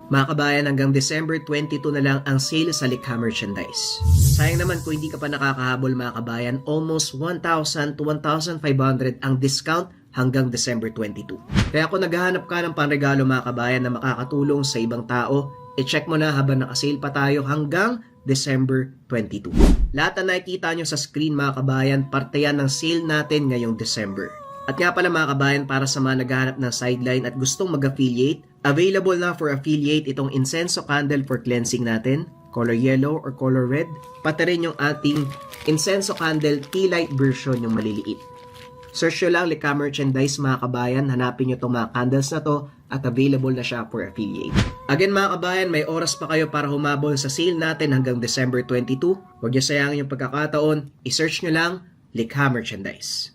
Mga kabayan, hanggang December 22 na lang ang sale sa Likha merchandise. Sayang naman kung hindi ka pa nakakahabol mga kabayan, almost 1,000 to 1,500 ang discount hanggang December 22. Kaya kung naghahanap ka ng panregalo mga kabayan na makakatulong sa ibang tao, i-check mo na habang nakasale pa tayo hanggang December 22. Lahat na nakikita nyo sa screen mga kabayan, parte yan ng sale natin ngayong December. At nga pala mga kabayan, para sa mga naghahanap ng sideline at gustong mag-affiliate, available na for affiliate itong incenso candle for cleansing natin, color yellow or color red, pati rin yung ating incenso candle tea light version yung maliliit. Search nyo lang Likha merchandise mga kabayan, hanapin nyo itong mga candles na to at available na siya for affiliate. Again mga kabayan, may oras pa kayo para humabol sa sale natin hanggang December 22. Huwag nyo sayangin yung pagkakataon, i-search nyo lang Likha merchandise.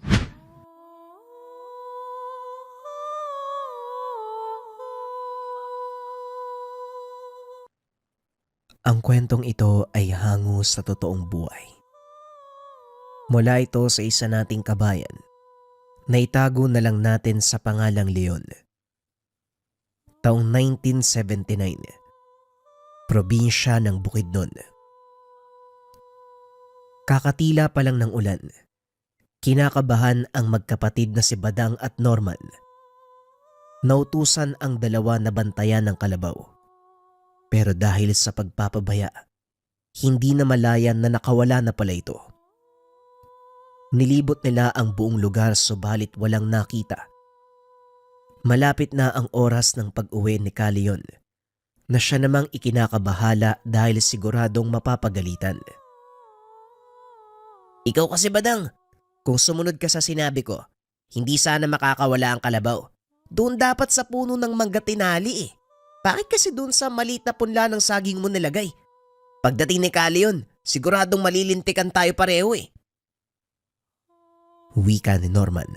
Ang kwentong ito ay hango sa totoong buhay. Mula ito sa isa nating kabayan na itago na lang natin sa pangalang Leon. Taong 1979, probinsya ng Bukidnon. Kakatila pa lang ng ulan, kinakabahan ang magkapatid na si Badang at Norman. Nautusan ang dalawa na bantayan ng kalabaw. Pero dahil sa pagpapabaya, hindi na malayan na nakawala na pala ito. Nilibot nila ang buong lugar subalit walang nakita. Malapit na ang oras ng pag-uwi ni Leon na siya namang ikinakabahala dahil siguradong mapapagalitan. Ikaw kasi Badang, kung sumunod ka sa sinabi ko, hindi sana makakawala ang kalabaw. Doon dapat sa puno ng mangga tinali eh. Bakit kasi doon sa maliit na punla ng saging mo nilagay? Pagdating ni Leon, siguradong malilintikan tayo pareho eh. Wika ni Norman.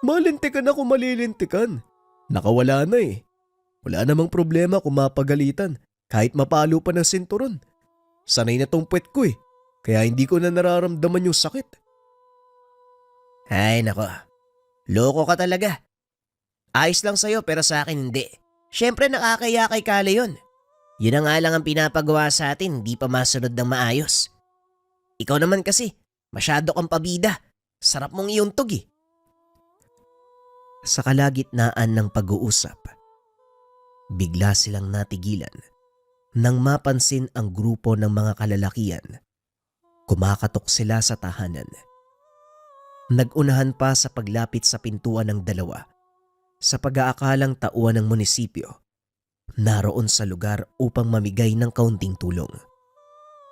Malintikan ako malilintikan. Nakawala na eh. Wala namang problema kung mapagalitan kahit mapalo pa ng sinturon. Sanay na tong puwet ko eh. Kaya hindi ko na nararamdaman yung sakit. Ay nako, loko ka talaga. Ayos lang sa'yo pero sa akin hindi. Siyempre nakakaya kay Leon. Yun na nga lang ang pinapagawa sa atin, hindi pa masunod ng maayos. Ikaw naman kasi, masyado kang pabida. Sarap mong iuntog eh. Sa kalagitnaan ng pag-uusap, bigla silang natigilan nang mapansin ang grupo ng mga kalalakian. Kumakatok sila sa tahanan. Nagunahan pa sa paglapit sa pintuan ng dalawa sa pag-aakalang tauhan ng munisipyo. Naroon sa lugar upang mamigay ng kaunting tulong.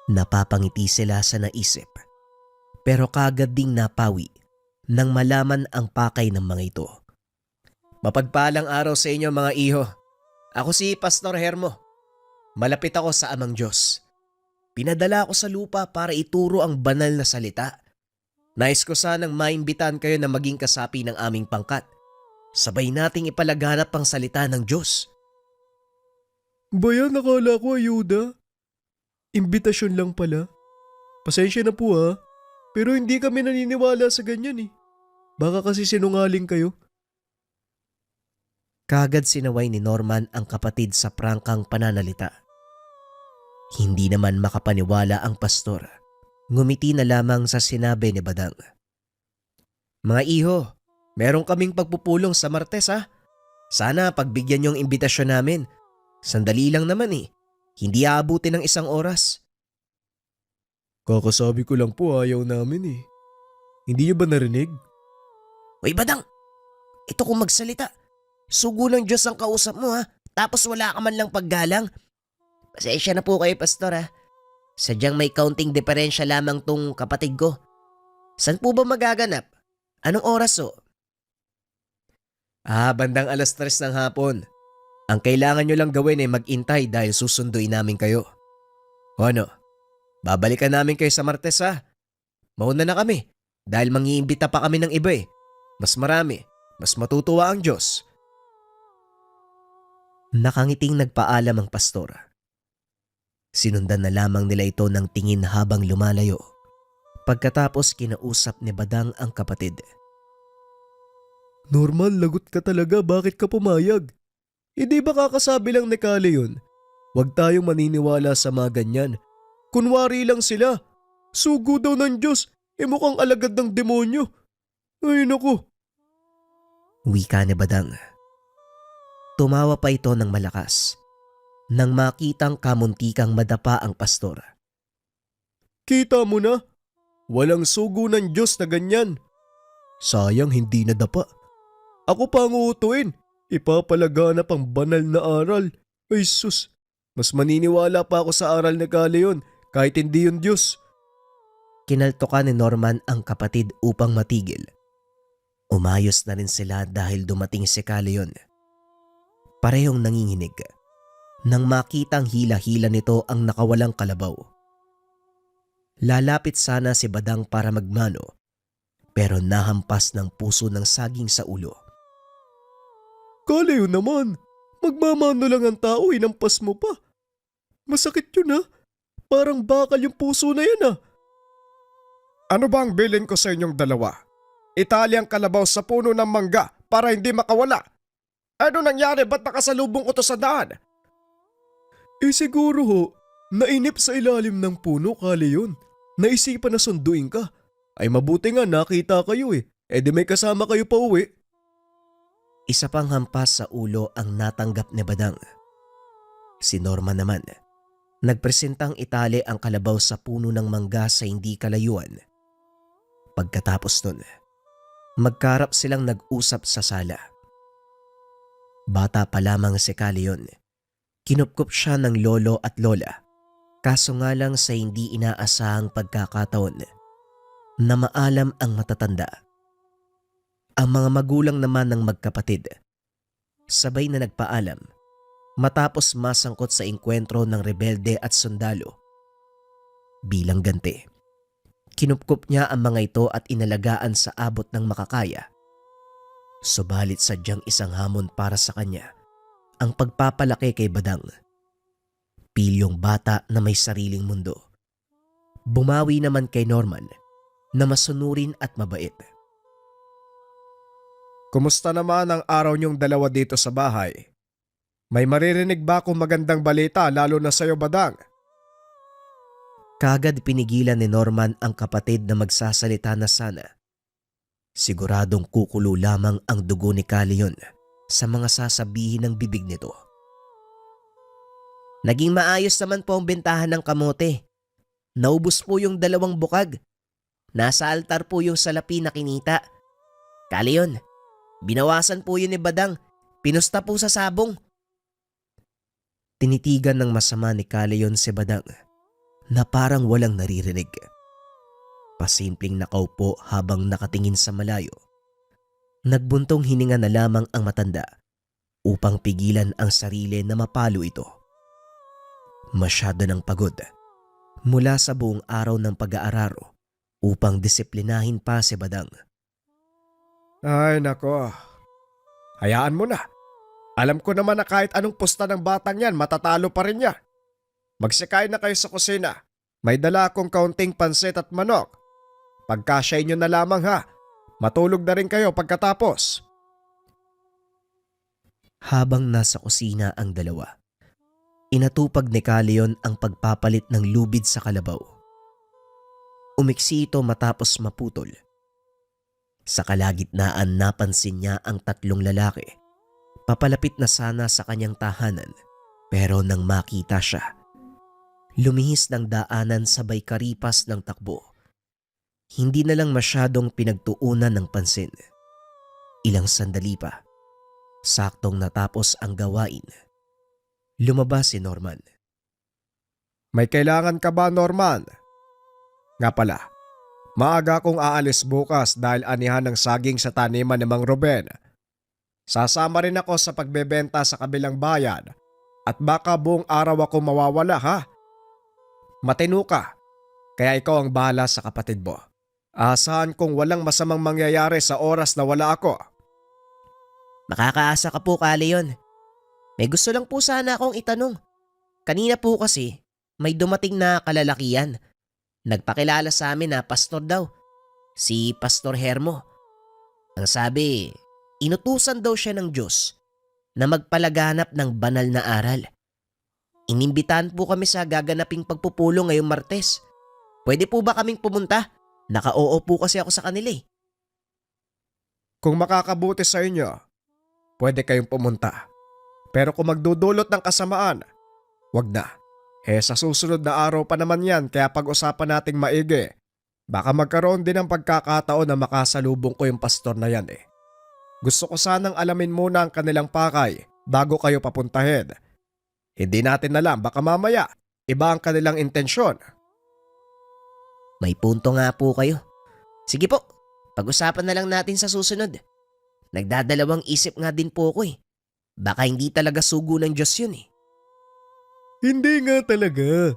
Napapangiti sila sa naisip pero kagad ding napawi nang malaman ang pakay ng mga ito. Mapagpalang araw sa inyo mga iho. Ako si Pastor Hermo. Malapit ako sa Amang Diyos. Pinadala ako sa lupa para ituro ang banal na salita. Nais ko sanang maimbitahan kayo na maging kasapi ng aming pangkat. Sabay nating ipalaganap ang salita ng Diyos. Bayan, nakala ko ayuda. Imbitasyon lang pala. Pasensya na po ha, pero hindi kami naniniwala sa ganyan eh. Baka kasi sinungaling kayo. Kagad sinaway ni Norman ang kapatid sa prangkang pananalita. Hindi naman makapaniwala ang pastor. Ngumiti na lamang sa sinabi ni Badang. Mga iho, meron kaming pagpupulong sa Martes ha. Sana pagbigyan yung imbitasyon namin. Sandali lang naman eh. Hindi aabutin ng 1 oras. Kakasabi ko lang po ayaw namin eh. Hindi niyo ba narinig? Uy Badang, ito kung magsalita. Sugo ng Diyos ang kausap mo ha. Tapos wala ka man lang paggalang. Pasensya na po kayo pastor ha. Sadyang may kaunting diferensya lamang tong kapatid ko. Saan po ba magaganap? Anong oras o? Bandang 3:00 ng hapon. Ang kailangan nyo lang gawin ay mag-intay dahil susunduin namin kayo. O ano? Babalikan namin kayo sa Martes ha. Mauna na kami dahil mangiimbita pa kami ng iba eh. Mas marami, mas matutuwa ang Diyos. Nakangiting nagpaalam ang pastor. Sinundan na lamang nila ito ng tingin habang lumalayo. Pagkatapos kinausap ni Badang ang kapatid. Normal, lagot ka talaga. Bakit ka pumayag? Hindi ba kakasabi lang ni Kali yun? Huwag tayong maniniwala sa mga ganyan. Kunwari lang sila. Sugo daw ng Diyos, mukhang alagad ng demonyo. Ay naku. Wika ni Badang. Tumawa pa ito ng malakas nang makitang kamuntikang madapa ang pastor. Kita mo na, walang sugo ng Diyos na ganyan. Sayang hindi nadapa. Ako pa ang uutuin, ipapalaganap ang banal na aral. Ay sus, mas maniniwala pa ako sa aral ni Kali yun kahit hindi yun Diyos. Kinaltokan ni Norman ang kapatid upang matigil. Umayos na rin sila dahil dumating si Kali yun. Parehong nanginginig nang makitang hila-hila nito ang nakawalang kalabaw. Lalapit sana si Badang para magmano pero nahampas ng puso ng saging sa ulo. Kali yun naman, magmamano lang ang tao, hinampas mo pa. Masakit yun ha, parang bakal yung puso na yan ha. Ano ba ang bilin ko sa inyong dalawa? Itali ang kalabaw sa puno ng mangga para hindi makawala. Ano nangyari? Ba't nakasalubong ko to sa daan? Siguro ho, nainip sa ilalim ng puno, Kali yun. Naisipan na sunduin ka. Ay mabuti nga nakita kayo di may kasama kayo pa uwi. Isa pang hampas sa ulo ang natanggap ni Badang. Si Norma naman, nagpresentang itali ang kalabaw sa puno ng mangga sa hindi kalayuan. Pagkatapos nun, magkarap silang nag-usap sa sala. Bata pa lamang si Kali yun. Kinupkup siya ng lolo at lola. Kaso nga lang sa hindi inaasahang pagkakataon na maalam ang matatanda. Ang mga magulang naman ng magkapatid, sabay na nagpaalam matapos masangkot sa engkwentro ng rebelde at sundalo. Bilang ganti, kinupkup niya ang mga ito at inalagaan sa abot ng makakaya. Subalit sadyang isang hamon para sa kanya ang pagpapalaki kay Badang. Pilyong bata na may sariling mundo. Bumawi naman kay Norman na masunurin at mabait. Kumusta naman ang araw niyong dalawa dito sa bahay? May maririnig ba akong magandang balita lalo na sa'yo, Badang? Kagad pinigilan ni Norman ang kapatid na magsasalita na sana. Siguradong kukulo lamang ang dugo ni Kali yun sa mga sasabihin ng bibig nito. Naging maayos naman po ang bentahan ng kamote. Naubos po yung 2 bukag. Nasa altar po yung salapi na kinita. Kali yun, binawasan po yun ni Badang. Pinusta po sa sabong. Tinitigan ng masama ni Kali yun si Badang na parang walang naririnig. Pasimpleng nakaupo habang nakatingin sa malayo. Nagbuntong hininga na lamang ang matanda upang pigilan ang sarili na mapalo ito. Masyado ng pagod mula sa buong araw ng pag-aararo upang disiplinahin pa si Badang. Ay nako, hayaan mo na. Alam ko naman na kahit anong pusta ng batang yan, matatalo pa rin niya. Magsikain na kayo sa kusina. May dala akong kaunting pansit at manok. Pagkasyain nyo na lamang ha. Matulog na rin kayo pagkatapos. Habang nasa kusina ang dalawa, inatupag ni Kalion ang pagpapalit ng lubid sa kalabaw. Umiksi ito matapos maputol. Sa kalagitnaan napansin niya ang 3 lalaki. Papalapit na sana sa kanyang tahanan pero nang makita siya, lumihis ng daanan sabay karipas ng takbo. Hindi na lang masyadong pinagtuunan ng pansin. Ilang sandali pa, saktong natapos ang gawain. Lumabas si Norman. May kailangan ka ba, Norman? Nga pala, maaga akong aalis bukas dahil anihan ng saging sa taniman ni Mang Ruben. Sasama rin ako sa pagbebenta sa kabilang bayan at baka buong araw ako mawawala ha. Matino ka, kaya ikaw ang bahala sa kapatid mo. Asahan kong walang masamang mangyayari sa oras na wala ako. Makakaasa ka po, Kalion. May gusto lang po sana akong itanong. Kanina po kasi may dumating na kalalakian. Nagpakilala sa amin na pastor daw. Si Pastor Hermo. Ang sabi, inutusan daw siya ng Diyos na magpalaganap ng banal na aral. Inimbitahan po kami sa gaganaping pagpupulong ngayong Martes. Pwede po ba kaming pumunta? Naka-oo po kasi ako sa kanila eh. Kung makakabuti sa inyo, pwede kayong pumunta. Pero kung magdudulot ng kasamaan, wag na. Sa susunod na araw pa naman yan, kaya pag-usapan nating maigi. Baka magkaroon din ng pagkakataon na makasalubong ko yung pastor na yan eh. Gusto ko sanang alamin muna ang kanilang pakay bago kayo papuntahin. Hindi natin alam, baka mamaya iba ang kanilang intensyon. May punto nga po kayo. Sige po, pag-usapan na lang natin sa susunod. Nagdadalawang isip nga din po ako eh. Baka hindi talaga sugo ng Diyos yun eh. Hindi nga talaga.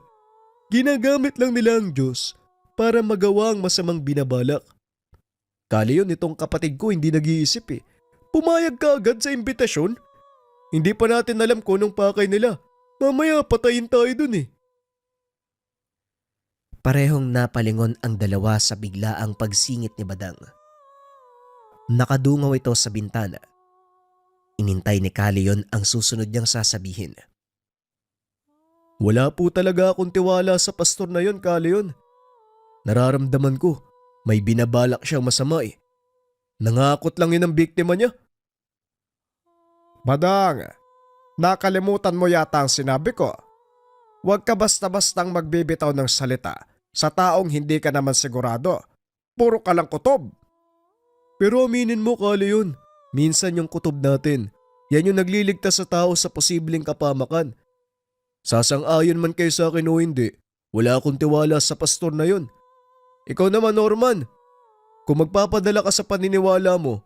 Ginagamit lang nila ang Diyos para magawa ang masamang binabalak. Kali yun itong kapatid ko hindi nag-iisip eh. Pumayag ka agad sa imbitasyon. Hindi pa natin alam kung anong pakay nila. Mamaya patayin tayo dun eh. Parehong napalingon ang dalawa sa biglaang pagsingit ni Badang. Nakadungaw ito sa bintana. Inintay ni Kalion ang susunod niyang sasabihin. Wala po talaga akong tiwala sa pastor na yon, Kalion. Nararamdaman ko, may binabalak siyang masama eh. Nangakot lang yun ang biktima niya. Badang, nakalimutan mo yata ang sinabi ko. Huwag ka basta-bastang magbibitaw ng salita sa taong hindi ka naman sigurado. Puro ka lang kutob. Pero aminin mo, Kalion, minsan yung kutob natin, yan yung nagliligtas sa tao sa posibleng kapamakan. Sasang-ayon man kayo sa akin o hindi, wala akong tiwala sa pastor na yon. Ikaw naman, Norman, kung magpapadala ka sa paniniwala mo,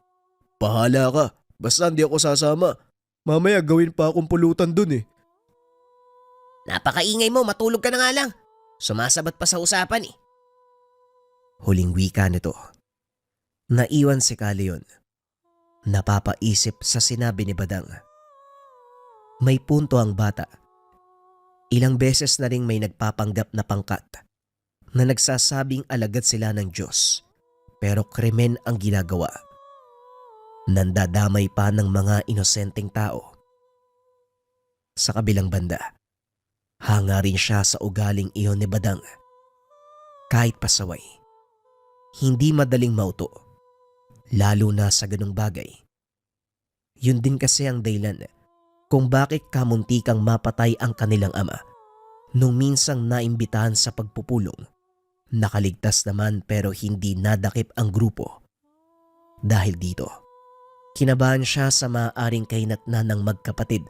bahala ka, basta hindi ako sasama. Mamaya gawin pa akong pulutan dun eh. Napakaingay mo, matulog ka na nga lang. Sumasabat pa sa usapan eh. Huling wika nito. Naiwan si Kalion. Napapaisip sa sinabi ni Badang. May punto ang bata. Ilang beses na ring may nagpapanggap na pangkat na nagsasabing alagad sila ng Diyos pero krimen ang ginagawa. Nandadamay pa ng mga inosenteng tao. Sa kabilang banda, hanga rin siya sa ugaling iyon ni Badang. Kahit pasaway, hindi madaling mauto, lalo na sa ganung bagay. Yun din kasi ang dahilan kung bakit kamuntikang mapatay ang kanilang ama nung minsang naimbitahan sa pagpupulong. Nakaligtas naman pero hindi nadakip ang grupo. Dahil dito, kinabahan siya sa maaaring kahinatnan ng magkapatid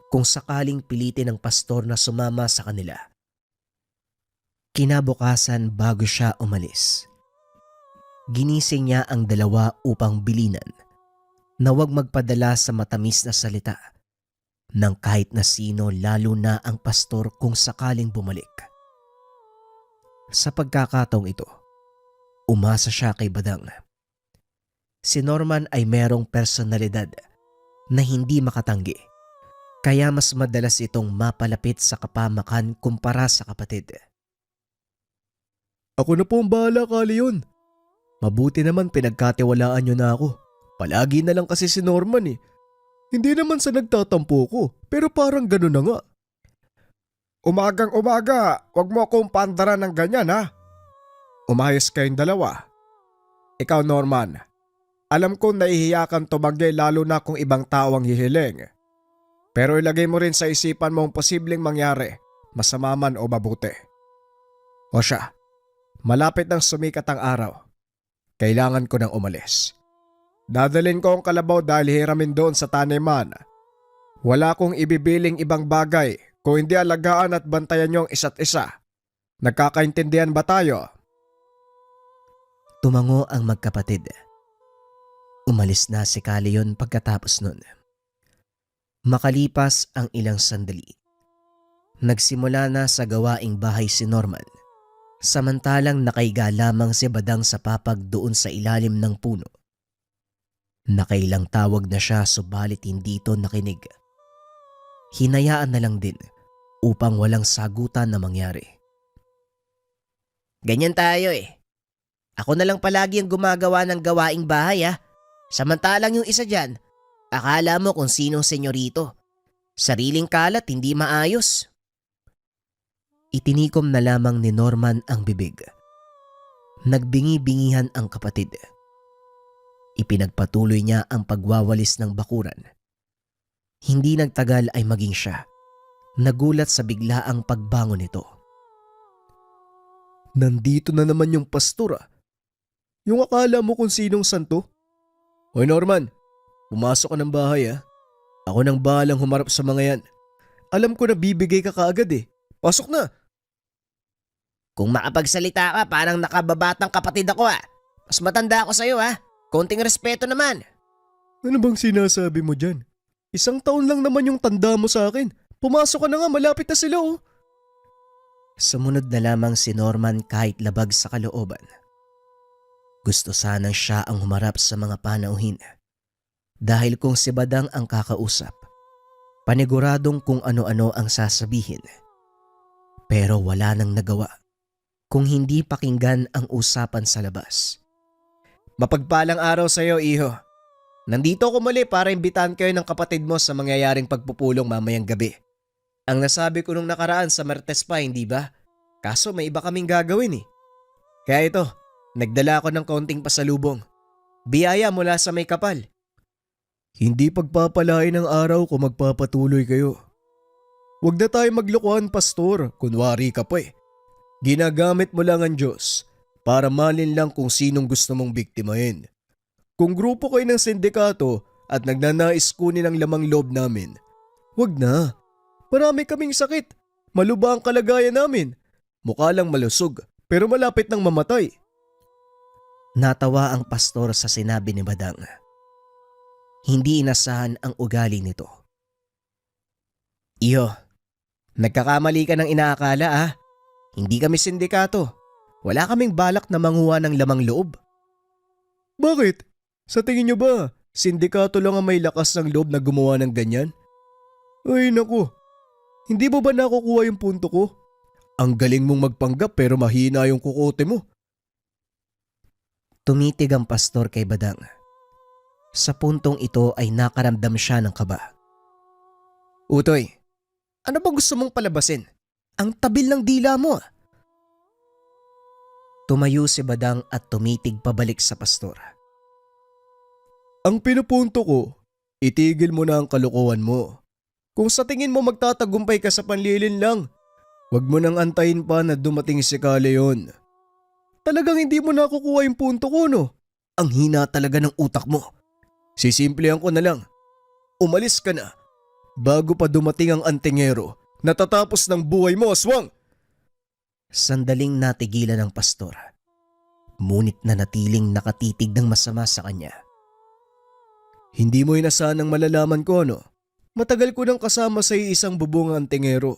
kung sakaling pilitin ng pastor na sumama sa kanila. Kinabukasan bago siya umalis, ginising niya ang dalawa upang bilinan na huwag magpadala sa matamis na salita ng kahit na sino, lalo na ang pastor kung sakaling bumalik. Sa pagkakataong ito, umasa siya kay Badang. Si Norman ay merong personalidad na hindi makatanggi, kaya mas madalas itong mapalapit sa kapamakan kumpara sa kapatid. Ako na po ang bahala, Kalion. Mabuti naman pinagkatiwalaan niyo na ako. Palagi na lang kasi si Norman eh. Hindi naman sa nagtatampo ko, pero parang gano'n na nga. Umagang umaga, wag mo akong paandaran ng ganyan ha. Umayos kayong dalawa. Ikaw, Norman, alam kong nahihiya kang tumanggi lalo na kung ibang tao ang hihiling. Pero ilagay mo rin sa isipan mo ang posibleng mangyari, masama man o mabuti. O siya, malapit nang sumikat ang araw. Kailangan ko nang umalis. Dadalhin ko ang kalabaw dahil hiramin doon sa taniman. Wala kong ibibiling ibang bagay kung hindi alagaan at bantayan niyo ang isa't isa. Nagkakaintindihan ba tayo? Tumango ang magkapatid. Umalis na si Kalion pagkatapos nun. Makalipas ang ilang sandali, nagsimula na sa gawaing bahay si Norman, samantalang nakaiga lamang si Badang sa papag doon sa ilalim ng puno. Nakailang tawag na siya subalit hindi ito nakinig. Hinayaan na lang din upang walang sagutan na mangyari. Ganyan tayo eh. Ako na lang palagi ang gumagawa ng gawaing bahay ha. Samantalang yung isa dyan, Akala mo kung sinong senyorito. Sariling kalat, hindi maayos. Itinikom na lamang ni Norman ang bibig. Nagbingi-bingihan ang kapatid. Ipinagpatuloy niya ang pagwawalis ng bakuran. Hindi nagtagal ay maging siya. Nagulat sa biglaang pagbangon nito. Nandito na naman yung pastor ah. Yung akala mo kung sinong santo? Hoy Norman, pumasok ka ng bahay ah. Ako nang bahalang humarap sa mga yan. Alam ko na bibigay ka kaagad eh. Pasok na! Kung makapagsalita ka, parang nakababatang kapatid ako Mas matanda ako sa'yo Konting respeto naman. Ano bang sinasabi mo dyan? 1 taon lang naman yung tanda mo sa akin. Pumasok ka na nga, malapit na sila oh. Sumunod na lamang si Norman kahit labag sa kalooban. Gusto sanang siya ang humarap sa mga panauhin. Dahil kung si Badang ang kakausap, paniguradong kung ano-ano ang sasabihin. Pero wala nang nagawa kung hindi pakinggan ang usapan sa labas. Mapagpalang araw sa iyo, iho. Nandito ako muli para imbitahan kayo ng kapatid mo sa mangyayaring pagpupulong mamayang gabi. Ang nasabi ko nung nakaraan sa Martes pa, hindi ba? Kaso may iba kaming gagawin Kaya ito, nagdala ako ng kaunting pasalubong. Biyaya mula sa may kapal. Hindi pagpapalain ng araw kung magpapatuloy kayo. Huwag na tayo maglokohan, pastor. Kunwari ka pa Ginagamit mo lang ang Diyos para malin lang kung sinong gusto mong biktimahin. Kung grupo kayo ng sindikato at nagnanais kunin ang lamang loob namin, huwag na. Marami kaming sakit. Maluba ang kalagayan namin. Mukha lang malusog pero malapit nang mamatay. Natawa ang pastor sa sinabi ni Badang. Hindi inasahan ang ugali nito. Iyo, nagkakamali ka ng inaakala Hindi kami sindikato. Wala kaming balak na manguha ng lamang loob. Bakit? Sa tingin nyo ba, sindikato lang ang may lakas ng loob na gumawa ng ganyan? Ay naku, hindi mo ba nakukuha yung punto ko? Ang galing mong magpanggap pero mahina yung kukote mo. Tumitig ang pastor kay Badang. Sa puntong ito ay nakaramdam siya ng kaba. Utoy, ano ba gusto mong palabasin? Ang tabil ng dila mo Tumayo si Badang at tumitig pabalik sa pastor. Ang pinupunto ko, itigil mo na ang kalokohan mo. Kung sa tingin mo magtatagumpay ka sa panlilin lang, wag mo nang antayin pa na dumating si Kaleon. Talagang hindi mo nakukuha yung punto ko no? Ang hina talaga ng utak mo. Sisimplihan ko na lang. Umalis ka na. Bago pa dumating ang antingero, natatapos ng buhay mo, aswang! Sandaling natigilan ng pastor. Ngunit nanatiling nakatitig ng masama sa kanya. Hindi mo inasahan ng malalaman ko no? Matagal ko nang kasama sa isang bubong antingero.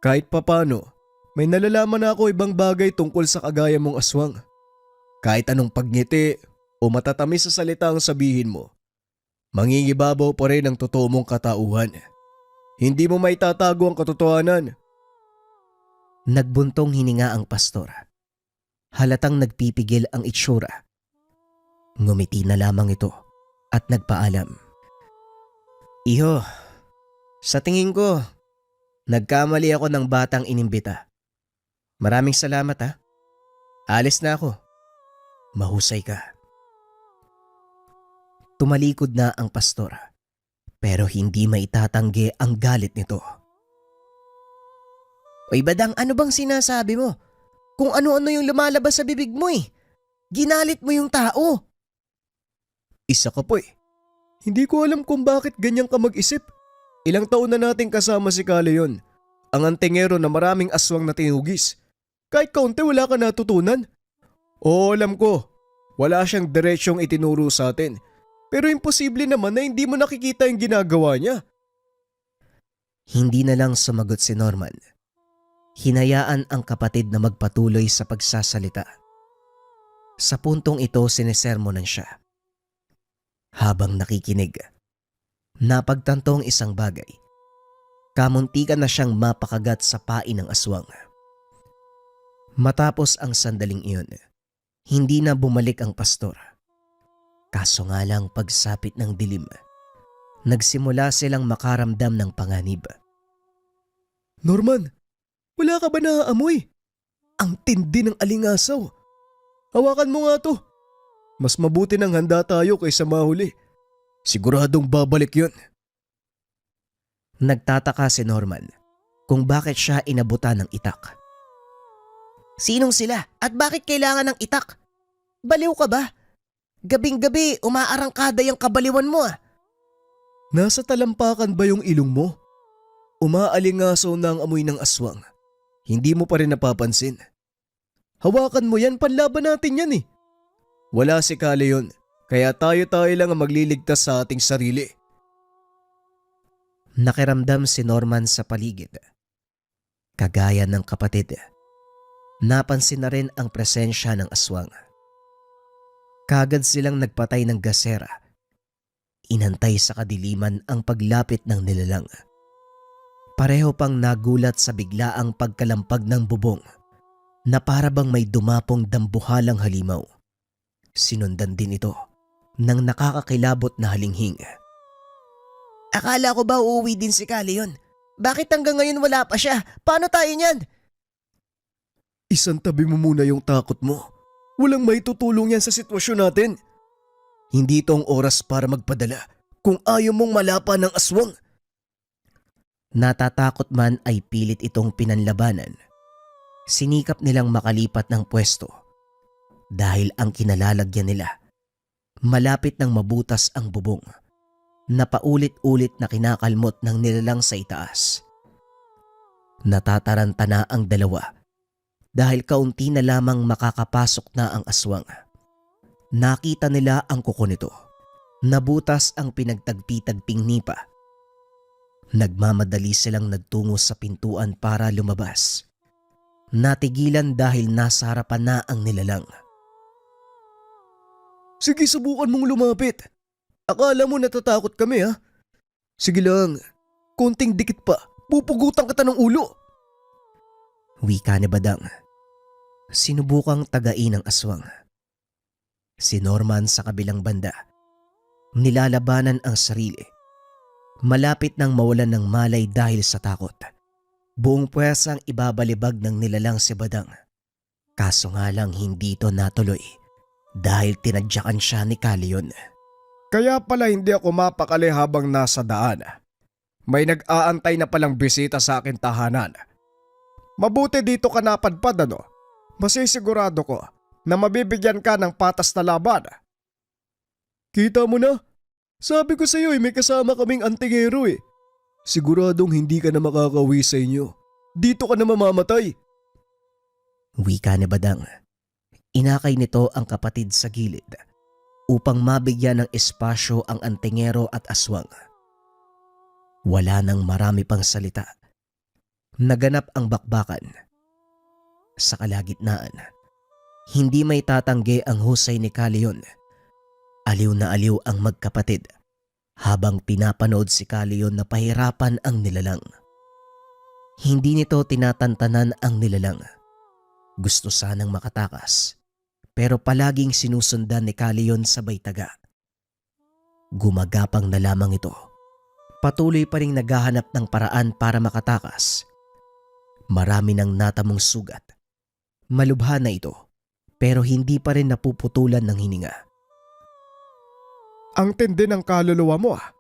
Kahit papano, may nalalaman na ako ibang bagay tungkol sa kagaya mong aswang. Kahit anong pagngiti o matatamis sa salita ang sabihin mo, mangingibabaw pa rin ang totoo mong katauhan. Hindi mo maitatago ang katotohanan. Nagbuntong hininga ang pastor. Halatang nagpipigil ang itsura. Ngumiti na lamang ito at nagpaalam. Iho, sa tingin ko, nagkamali ako ng batang inimbita. Maraming salamat Alis na ako. Mahusay ka. Tumalikod na ang pastor, pero hindi maitatanggi ang galit nito. Oy Badang, ano bang sinasabi mo? Kung ano-ano yung lumalabas sa bibig mo Ginalit mo yung tao. Isa ka po Hindi ko alam kung bakit ganyan ka mag-isip. Ilang taon na nating kasama si Kaleon, ang antingero na maraming aswang na tinugis. Kahit kaunti wala ka natutunan. Oo, alam ko. Wala siyang diretsyong itinuro sa atin. Pero imposible naman na hindi mo nakikita yung ginagawa niya. Hindi na lang sumagot si Norman. Hinayaan ang kapatid na magpatuloy sa pagsasalita. Sa puntong ito sinesermonan siya. Habang nakikinig, napagtantong isang bagay. Kamuntikan na siyang mapakagat sa pain ng aswang. Matapos ang sandaling iyon, hindi na bumalik ang pastor. Kaso nga lang pagsapit ng dilim, Nagsimula silang makaramdam ng panganib. Norman, wala ka ba naaamoy? Ang tindi ng alingasaw. Hawakan mo nga to. Mas mabuti nang handa tayo kaysa mahuli. Siguradong babalik yun. Nagtataka si Norman kung bakit siya inabutan ng itak. Sinong sila at bakit kailangan ng itak? Baliw ka ba? Gabing-gabi umaarangkada yung kabaliwan mo ah. Nasa talampakan ba yung ilong mo? Umaalingasaw na ang amoy ng aswang. Hindi mo pa rin napapansin. Hawakan mo yan, panlaban natin yan eh. Wala si Kale yun, kaya tayo lang ang magliligtas sa ating sarili. Nakiramdam si Norman sa paligid. Kagaya ng kapatid, napansin na rin ang presensya ng aswang. Kagad silang nagpatay ng gasera. Inantay sa kadiliman ang paglapit ng nilalang. Pareho pang nagulat sa biglaang pagkalampag ng bubong na para bang may dumapong dambuhalang halimaw. Sinundan din ito ng nakakakilabot na halinghing. Akala ko ba uuwi din si Kale yun? Bakit hanggang ngayon wala pa siya? Paano tayo niyan? Isang tabi mo muna yung takot mo. Walang may tutulong yan sa sitwasyon natin. Hindi ito ang oras para magpadala kung ayaw mong malapa ng aswang. Natatakot man ay pilit itong pinanlabanan. Sinikap nilang makalipat ng pwesto dahil ang kinalalagyan nila malapit ng mabutas ang bubong na paulit-ulit na kinakalmot ng nilalang sa itaas. Natataranta na ang dalawa dahil kaunti na lamang makakapasok na ang aswang. Nakita nila ang kuko nito. Nabutas ang pinagtagpi-tagping nipa. Nagmamadali silang nagtungo sa pintuan para lumabas. Natigilan dahil nasa harapan na ang nilalang. Sige, subukan mong lumapit. Akala mo natatakot kami ha? Sige lang, konting dikit pa, pupugutan kita ng ulo. Wika ni Badang. Sinubukang tagain ng aswang. Si Norman sa kabilang banda. Nilalabanan ang sarili. Malapit nang mawalan ng malay dahil sa takot. Buong puwersang ibabalibag ng nilalang si Badang. Kaso nga lang hindi ito natuloy dahil tinadyakan siya ni Kale yun. Kaya pala hindi ako mapakali habang nasa daan. May nag-aantay na palang bisita sa akin tahanan. Mabuti dito ka napadpad ano? Masisigurado ko na mabibigyan ka ng patas na laban. Kita mo na? Sabi ko sa iyo may kasama kaming antingero eh. Siguradong hindi ka na makakauwi sa inyo. Dito ka na mamamatay. Wika ni Badang. Inakay nito ang kapatid sa gilid upang mabigyan ng espasyo ang antingero at aswang. Wala nang marami pang salita. Naganap ang bakbakan. Sa kalagitnaan, hindi may tatanggi ang husay ni Kale yun. Aliw na aliw ang magkapatid habang pinapanood si Kale yun na pahirapan ang nilalang. Hindi nito tinatantanan ang nilalang. Gusto sanang makatakas pero palaging sinusundan ni Kale yun sabay taga. Gumagapang na lamang ito. Patuloy pa ring naghahanap ng paraan para makatakas. Marami nang natamong sugat. Malubha na ito pero hindi pa rin napuputulan ng hininga. Ang tindi ng kaluluwa mo ah.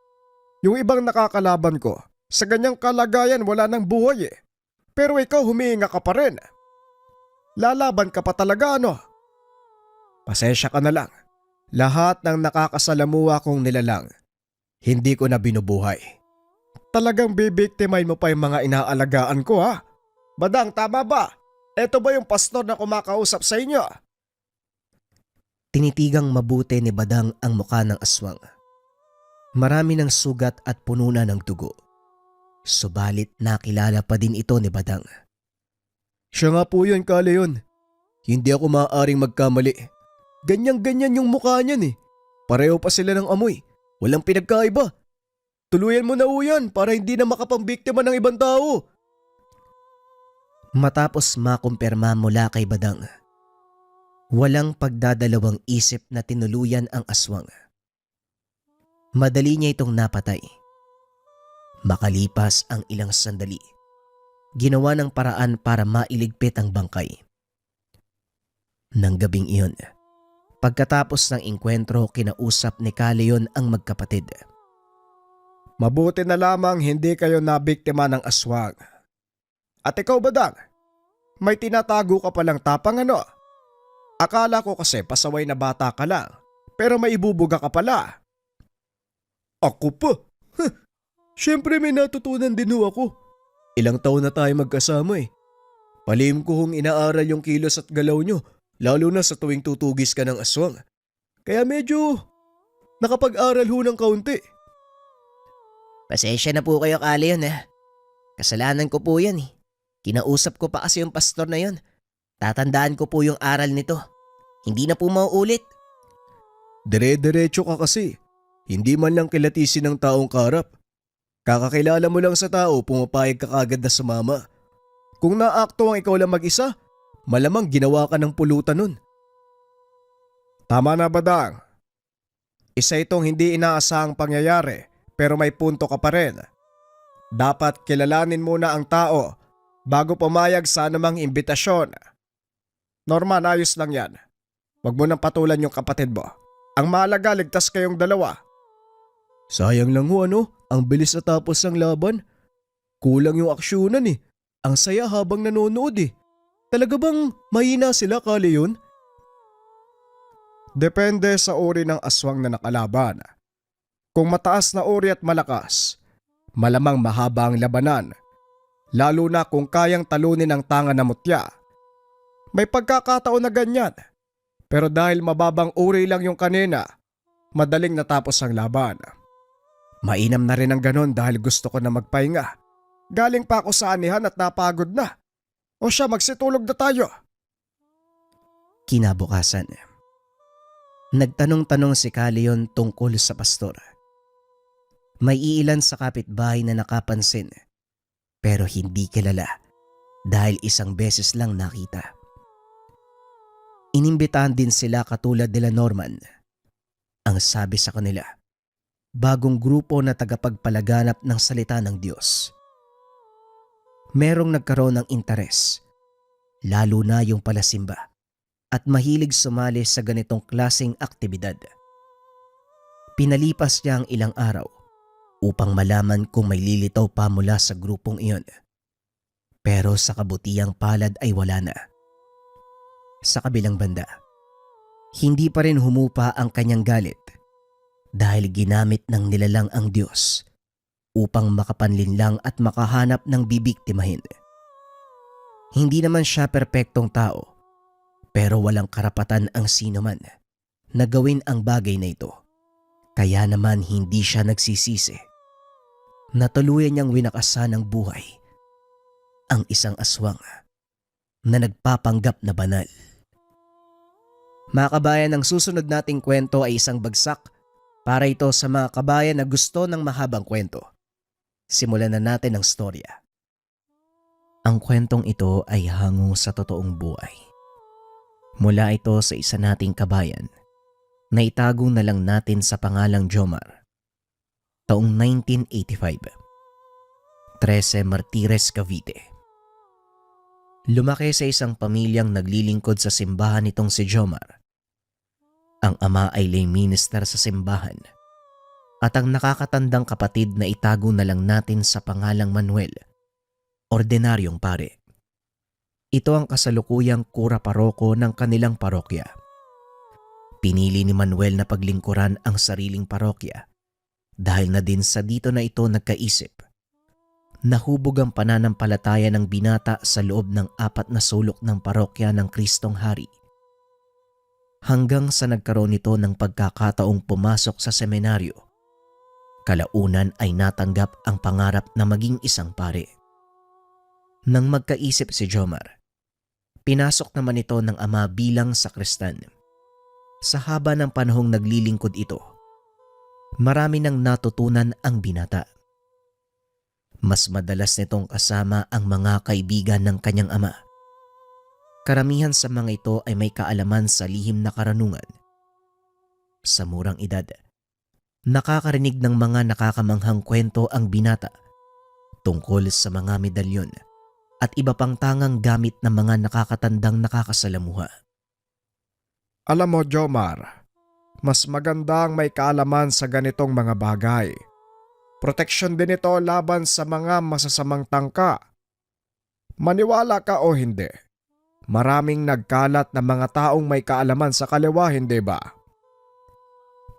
Yung ibang nakakalaban ko, sa ganyang kalagayan wala nang buhay eh. Pero ikaw humihinga ka pa rin. Lalaban ka pa talaga ano? Pasensya ka na lang. Lahat ng nakakasalamuha kong nilalang, hindi ko na binubuhay. Talagang bibiktimahin mo pa yung mga inaalagaan ko ha? Badang, tama ba? Eto ba yung pastor na kumakausap sa inyo? Tinitigang mabuti ni Badang ang mukha ng aswang. Marami ng sugat at puno na ng dugo. Subalit nakilala pa din ito ni Badang. Siya nga po yun, Kale yun. Hindi ako maaaring magkamali. Ganyan-ganyan yung mukha niyan eh. Pareho pa sila ng amoy. Walang pinagkaiba. Tuluyan mo na yan para hindi na makapambiktima ng ibang tao. Matapos makumpirma mula kay Badang, walang pagdadalawang isip na tinuluyan ang aswang. Madali niya itong napatay. Makalipas ang ilang sandali, ginawa ng paraan para mailigpit ang bangkay. Nang gabing iyon, pagkatapos ng engkwentro, kinausap ni Caleon ang magkapatid. Mabuti na lamang hindi kayo nabiktima ng aswang. At ikaw, Badang, may tinatago ka palang tapang ano? Akala ko kasi pasaway na bata ka lang, pero may ibubuga ka pala. Ako pa? Siyempre may natutunan din ho ako. Ilang taon na tayo magkasama eh. Palihim ko hong inaaral yung kilos at galaw nyo, lalo na sa tuwing tutugis ka ng aswang. Kaya medyo nakapag-aral ho ng kaunti. Pasensya na po kayo, Caleon eh. Kasalanan ko po yan eh. Kinausap ko pa kasi yung pastor na yon. Tatandaan ko po yung aral nito. Hindi na po mauulit. Dire-diretso ka kasi. Hindi man lang kilatisin ng taong karap. Kakakilala mo lang sa tao, pumapayag ka kagad na sumama. Kung naakto ang ikaw lang mag-isa, malamang ginawa ka ng pulutan nun. Tama na, Badang. Isa itong hindi inaasahang pangyayari, pero may punto ka pa rin. Dapat kilalanin muna ang tao bago pumayag sa anumang imbitasyon. Norman, ayos lang yan. Huwag mo nang patulan yung kapatid mo. Ang mahalaga, ligtas kayong dalawa. Sayang lang ho ang bilis natapos ang laban. Kulang yung aksyonan eh. Ang saya habang nanonood eh. Talaga bang mahina sila, Caleon? Depende sa uri ng aswang na nakalaban. Kung mataas na uri at malakas, malamang mahaba ang labanan. Lalo na kung kayang talunin ang tanga na mutya. May pagkakataon na ganyan. Pero dahil mababang uri lang yung kanina, madaling natapos ang laban. Mainam na rin ang ganon dahil gusto ko na magpahinga. Galing pa ako sa anihan at napagod na. O siya, magsitulog na tayo. Kinabukasan, nagtanong-tanong si Caleon tungkol sa pastor. May iilan sa kapitbahay na nakapansin, pero hindi kilala dahil isang beses lang nakita. Inimbitahan din sila katulad nila Norman. Ang sabi sa kanila, bagong grupo na tagapagpalaganap ng salita ng Diyos. Merong nagkaroon ng interes, lalo na yung palasimba, at mahilig sumali sa ganitong klaseng aktibidad. Pinalipas niya ang ilang araw upang malaman kung may lilitaw pa mula sa grupong iyon. Pero sa kabutihang palad ay wala na. Sa kabilang banda, hindi pa rin humupa ang kanyang galit dahil ginamit ng nilalang ang Diyos upang makapanlinlang at makahanap ng bibiktimahin. Hindi naman siya perpektong tao, pero walang karapatan ang sino man na gawin ang bagay na ito. Kaya naman hindi siya nagsisisi na tuluyan niyang winakasan ng buhay ang isang aswang na nagpapanggap na banal. Mga kabayan, ang susunod nating kwento ay isang bagsak para ito sa mga kabayan na gusto ng mahabang kwento. Simulan na natin ang storya. Ang kwentong ito ay hango sa totoong buhay. Mula ito sa isa nating kabayan na itago na lang natin sa pangalang Jomar. Taong 1985. 13 Martires, Cavite. Lumaki sa isang pamilyang naglilingkod sa simbahan nitong si Jomar. Ang ama ay lay minister sa simbahan at ang nakakatandang kapatid na itago na lang natin sa pangalang Manuel, ordinaryong pare. Ito ang kasalukuyang kura paroko ng kanilang parokya. Pinili ni Manuel na paglingkuran ang sariling parokya dahil na din sa dito na ito nagkaisip. Nahubog ang pananampalataya ng binata sa loob ng 4 na sulok ng parokya ng Kristong Hari. Hanggang sa nagkaroon nito ng pagkakataong pumasok sa seminaryo. Kalaunan ay natanggap ang pangarap na maging isang pare. Nang magkaisip si Jomar, pinasok naman ito ng ama bilang sakristan. Sa haba ng panahong naglilingkod ito, marami nang natutunan ang binata. Mas madalas nitong kasama ang mga kaibigan ng kanyang ama. Karamihan sa mga ito ay may kaalaman sa lihim na karanungan. Sa murang edad, Nakakarinig ng mga nakakamanghang kwento ang binata tungkol sa mga medalyon at iba pang tangang gamit ng mga nakakatandang nakakasalamuha. Alam mo, Jomar, mas maganda ang may kaalaman sa ganitong mga bagay. Proteksyon din ito laban sa mga masasamang tangka. Maniwala ka o hindi, maraming nagkalat na mga taong may kaalaman sa kaliwa, hindi ba?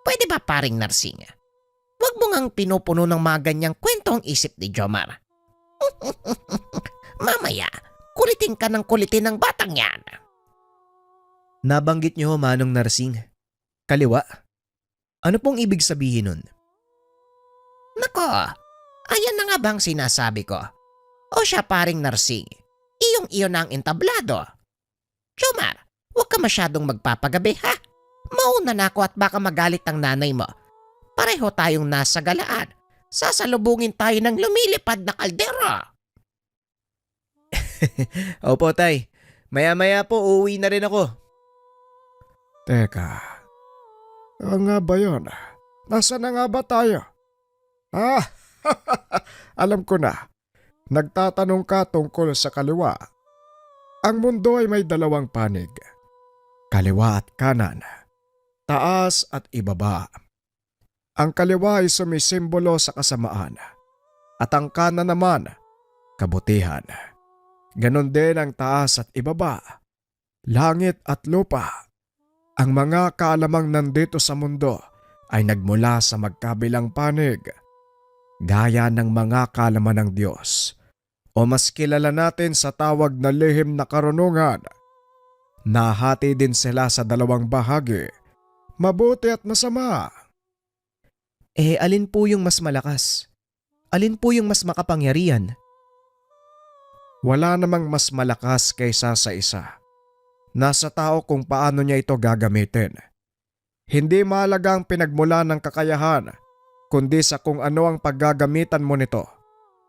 Pwede ba paring Narsing? Huwag mo ngang pinupuno ng mga ganyang kwento ang isip ni Jomar. Mamaya, kulitin ka ng kulitin ng batang yan. Nabanggit niyo, Manong Narsing, kaliwa? Ano pong ibig sabihin nun? Nako, ayan na nga bang sinasabi ko? O siya paring Narsing, iyong-iyo na ang entablado. Jomar, huwag ka masyadong magpapagabi ha. Mauna na ako at baka magalit ang nanay mo. Pareho tayong nasa galaan. Sasalubungin tayo ng lumilipad na kaldero. Opo, tay. Maya-maya po uuwi na rin ako. Teka, nga ba yun? Nasaan na nga ba tayo? Ah, alam ko na. Nagtatanong ka tungkol sa kaliwa. Ang mundo ay may dalawang panig. Kaliwa at kanan. Taas at ibaba. Ang kaliwa ay sumisimbolo sa kasamaan. At ang kanan naman, kabutihan. Ganon din ang taas at ibaba. Langit at lupa. Ang mga kaalamang nandito sa mundo ay nagmula sa magkabilang panig. Gaya ng mga kaalaman ng Diyos o mas kilala natin sa tawag na lihim na karunungan. Nahati din sila sa dalawang bahagi, mabuti at masama. Alin po yung mas malakas? Alin po yung mas makapangyarihan? Wala namang mas malakas kaysa sa isa. Nasa tao kung paano niya ito gagamitin. Hindi mahalaga ang pinagmula ng kakayahan, kundi sa kung ano ang paggagamitan mo nito.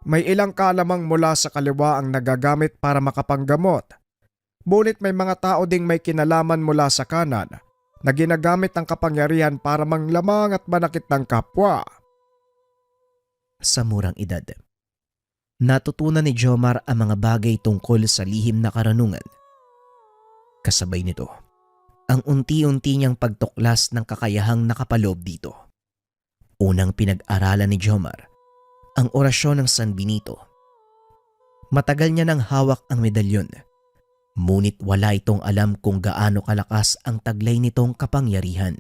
May ilang kalamang mula sa kaliwa ang nagagamit para makapanggamot. Ngunit may mga tao ding may kinalaman mula sa kanan na ginagamit ang kapangyarihan para manglamang at manakit ng kapwa. Sa murang edad, natutunan ni Jomar ang mga bagay tungkol sa lihim na karunungan. Kasabay nito, ang unti-unti niyang pagtuklas ng kakayahang nakapaloob dito. Unang pinag-aralan ni Jomar ang orasyon ng San Benito. Matagal niya nang hawak ang medalyon, ngunit wala itong alam kung gaano kalakas ang taglay nitong kapangyarihan.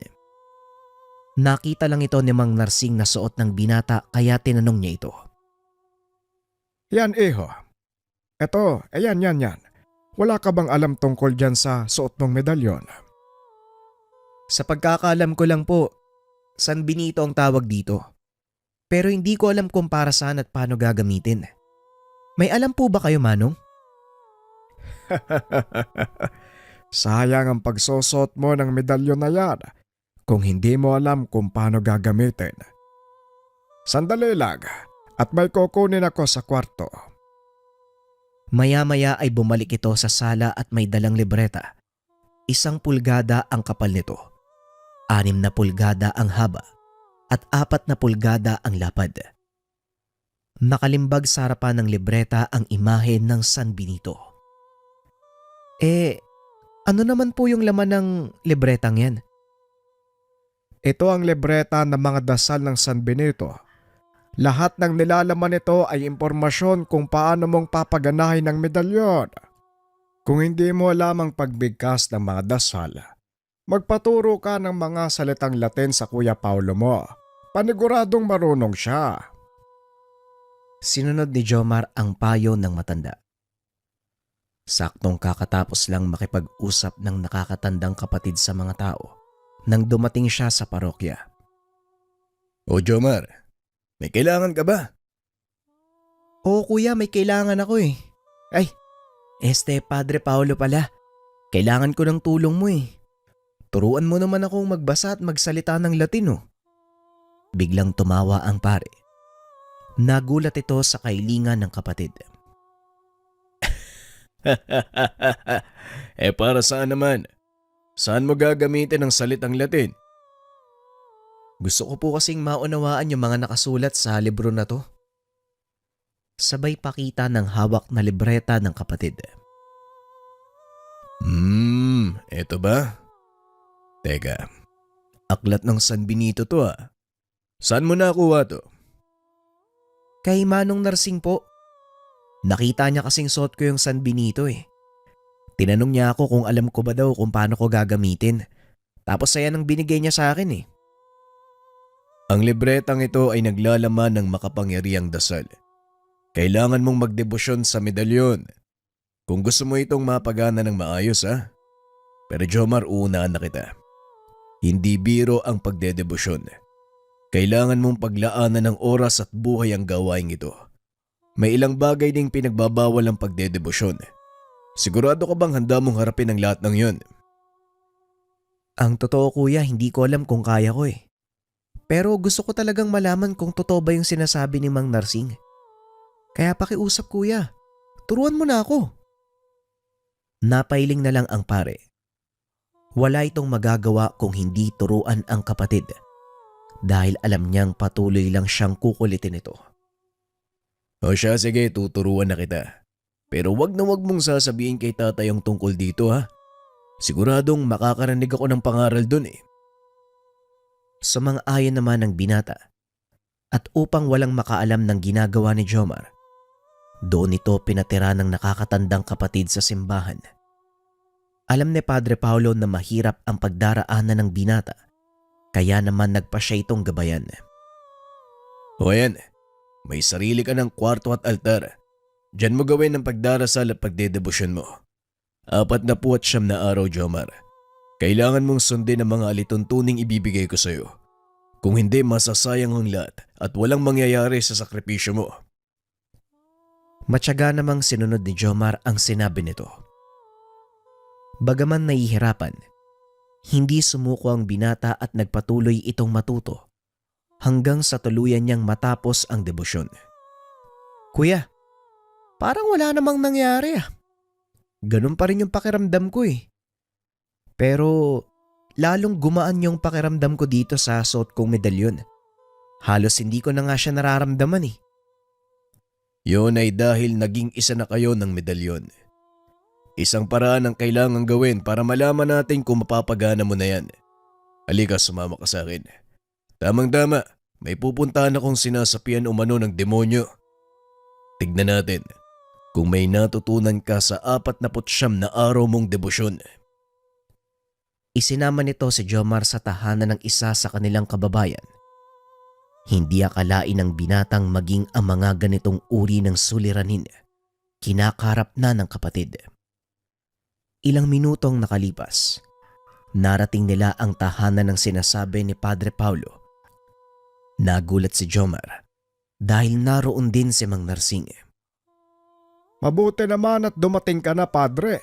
Nakita lang ito ni Mang Narsing na suot ng binata kaya tinanong niya ito. Yan iho. Eto, yan. Wala ka bang alam tungkol dyan sa suot mong medalyon? Sa pagkakaalam ko lang po, San Benito ang tawag dito. Pero hindi ko alam kung para saan at paano gagamitin. May alam po ba kayo, Manong? Sayang ang pagsusot mo ng medalyon na yan kung hindi mo alam kung paano gagamitin. Sandali lang at may kukunin ako sa kwarto. Maya-maya ay bumalik ito sa sala at may dalang libreta. 1 pulgada ang kapal nito, 6 na pulgada ang haba, at 4 na pulgada ang lapad. Nakalimbag sa harapan ng libreta ang imahe ng San Benito. Ano naman po yung laman ng libretang yan? Ito ang libreta ng mga dasal ng San Benito. Lahat ng nilalaman nito ay impormasyon kung paano mong papaganahin ang medalyon. Kung hindi mo alam ang pagbigkas ng mga dasal, magpaturo ka ng mga salitang Latin sa Kuya Paulo mo. Paniguradong marunong siya. Sinunod ni Jomar ang payo ng matanda. Saktong kakatapos lang makipag-usap ng nakakatandang kapatid sa mga tao nang dumating siya sa parokya. O Jomar, may kailangan ka ba? Oo kuya, may kailangan ako eh. Ay, Padre Paolo pala. Kailangan ko ng tulong mo eh. Turuan mo naman akong magbasa at magsalita ng Latino. Biglang tumawa ang pare. Nagulat ito sa kailingan ng kapatid. Para saan naman? Saan mo gagamitin ang salitang Latin? Gusto ko po kasing maunawaan yung mga nakasulat sa libro na to. Sabay pakita ng hawak na libreta ng kapatid. Eto ba? Teka, aklat ng San Benito to ah. Saan mo nakuha to? Kay Manong Narsing po. Nakita niya kasing suot ko yung San Benito eh. Tinanong niya ako kung alam ko ba daw kung paano ko gagamitin. Tapos ayan ang binigay niya sa akin eh. Ang libretang ito ay naglalaman ng makapangyariang dasal. Kailangan mong magdebosyon sa medalyon. Kung gusto mo itong mapagana ng maayos ha. Pero Jomar, uunaan na kita. Hindi biro ang pagdedebosyon. Kailangan mong paglaanan ng oras at buhay ang gawaing ito. May ilang bagay ding pinagbabawal ang pagdedebosyon. Sigurado ka bang handa mong harapin ang lahat ng yun? Ang totoo kuya, hindi ko alam kung kaya ko eh. Pero gusto ko talagang malaman kung totoo ba yung sinasabi ni Mang Narsing. Kaya pakiusap kuya, turuan mo na ako. Napailing na lang ang pare. Wala itong magagawa kung hindi turuan ang kapatid dahil alam niyang patuloy lang siyang kukulitin ito. O siya, sige, tuturuan na kita. Pero wag na wag mong sasabihin kay tatay ang tungkol dito ha. Siguradong makakarinig ako ng pangaral dun eh. Sumang-ayon naman ng binata at upang walang makaalam ng ginagawa ni Jomar, doon ito pinatira ng nakakatandang kapatid sa simbahan. Alam ni Padre Paulo na mahirap ang pagdaraanan ng binata, kaya naman nagpa siya itong gabayan. O ayan, may sarili ka ng kwarto at altar. Diyan mo gawin ang pagdarasal at pagdedebosyon mo. 49 na araw, Jomar. Kailangan mong sundin ang mga alituntuning ibibigay ko sa iyo. Kung hindi, masasayang ang lahat at walang mangyayari sa sakripisyo mo. Matyaga namang sinunod ni Jomar ang sinabi nito. Bagaman nahihirapan, hindi sumuko ang binata at nagpatuloy itong matuto hanggang sa tuluyan niyang matapos ang debosyon. Kuya, parang wala namang nangyari ah. Ganun pa rin yung pakiramdam ko eh. Pero lalong gumaan yung pakiramdam ko dito sa suot kong medalyon. Halos hindi ko na nga siya nararamdaman eh. Yun ay dahil naging isa na kayo ng medalyon. Isang paraan ang kailangang gawin para malaman natin kung mapapagana mo na yan. Halika, sumama ka sa akin. Tamang-tama, may pupuntahan akong sinasapian umano ng demonyo. Tignan natin kung may natutunan ka sa 49 na araw mong debosyon. Isinama nito si Jomar sa tahanan ng isa sa kanilang kababayan. Hindi akalain ng binatang maging ang mga ganitong uri ng suliranin. Kinakarap na ng kapatid. Ilang minutong nakalipas, narating nila ang tahanan ng sinasabi ni Padre Paulo. Nagulat si Jomar dahil naroon din si Mang Narsing. Mabuti naman at dumating ka na, Padre.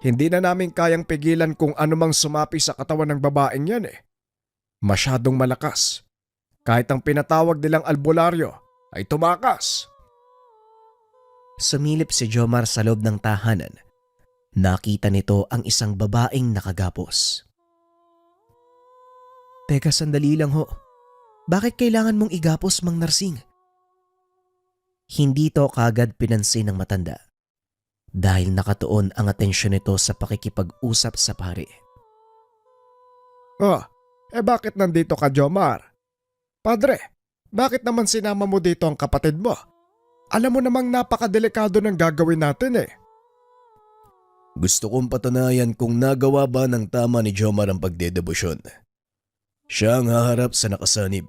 Hindi na namin kayang pigilan kung anumang sumapi sa katawan ng babaeng yan eh. Masyadong malakas. Kahit ang pinatawag nilang albularyo ay tumakas. Sumilip si Jomar sa loob ng tahanan. Nakita nito ang isang babaeng nakagapos. Teka, sandali lang ho. Bakit kailangan mong igapos, Mang Narsing? Hindi to kagad pinansin ng matanda dahil nakatuon ang atensyon nito sa pakikipag-usap sa pare. Bakit nandito ka, Jomar? Padre, bakit naman sinama mo dito ang kapatid mo? Alam mo namang napakadelikado ng gagawin natin eh. Gusto kong patunayan kung nagawa ba ng tama ni Jomar ang pagdedebosyon. Siya ang haharap sa nakasanib.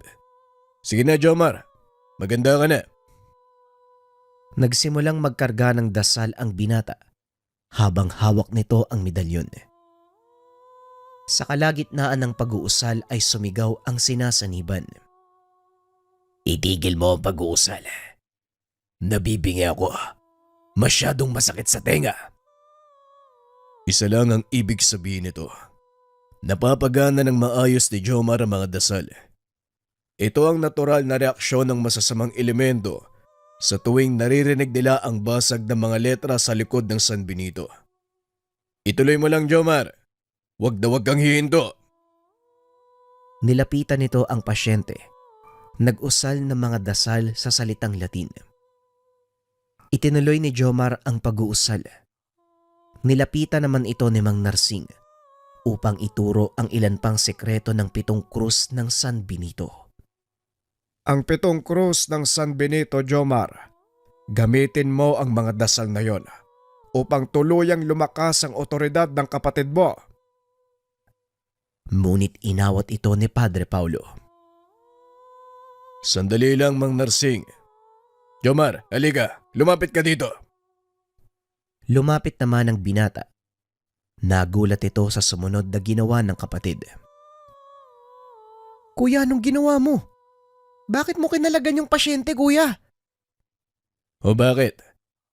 Sige na, Jomar. Maganda ka na. Nagsimulang magkarga ng dasal ang binata habang hawak nito ang medalyon. Sa kalagitnaan ng pag-uusal ay sumigaw ang sinasaniban. Itigil mo ang pag-uusal. Nabibingi ako. Masyadong masakit sa tenga. Isa lang ang ibig sabihin nito. Napapagana ng maayos ni Jomar ang mga dasal. Ito ang natural na reaksyon ng masasamang elemento sa tuwing naririnig nila ang basag ng mga letra sa likod ng San Benito. Ituloy mo lang, Jomar. Huwag na huwag kang hihinto. Nilapitan nito ang pasyente. Nag-usal ng mga dasal sa salitang Latin. Itinuloy ni Jomar ang pag-uusal. Nilapitan naman ito ni Mang Narsing upang ituro ang ilan pang sekreto ng 7 krus ng San Benito. Ang 7 krus ng San Benito, Jomar, gamitin mo ang mga dasal na yon upang tuluyang lumakas ang otoridad ng kapatid mo. Ngunit inawat ito ni Padre Paulo. Sandali lang, Mang Narsing. Jomar, halika. Lumapit ka dito. Lumapit naman ang binata. Nagulat ito sa sumunod na ginawa ng kapatid. Kuya, anong ginawa mo? Bakit mo kinalagan yung pasyente, kuya? O bakit?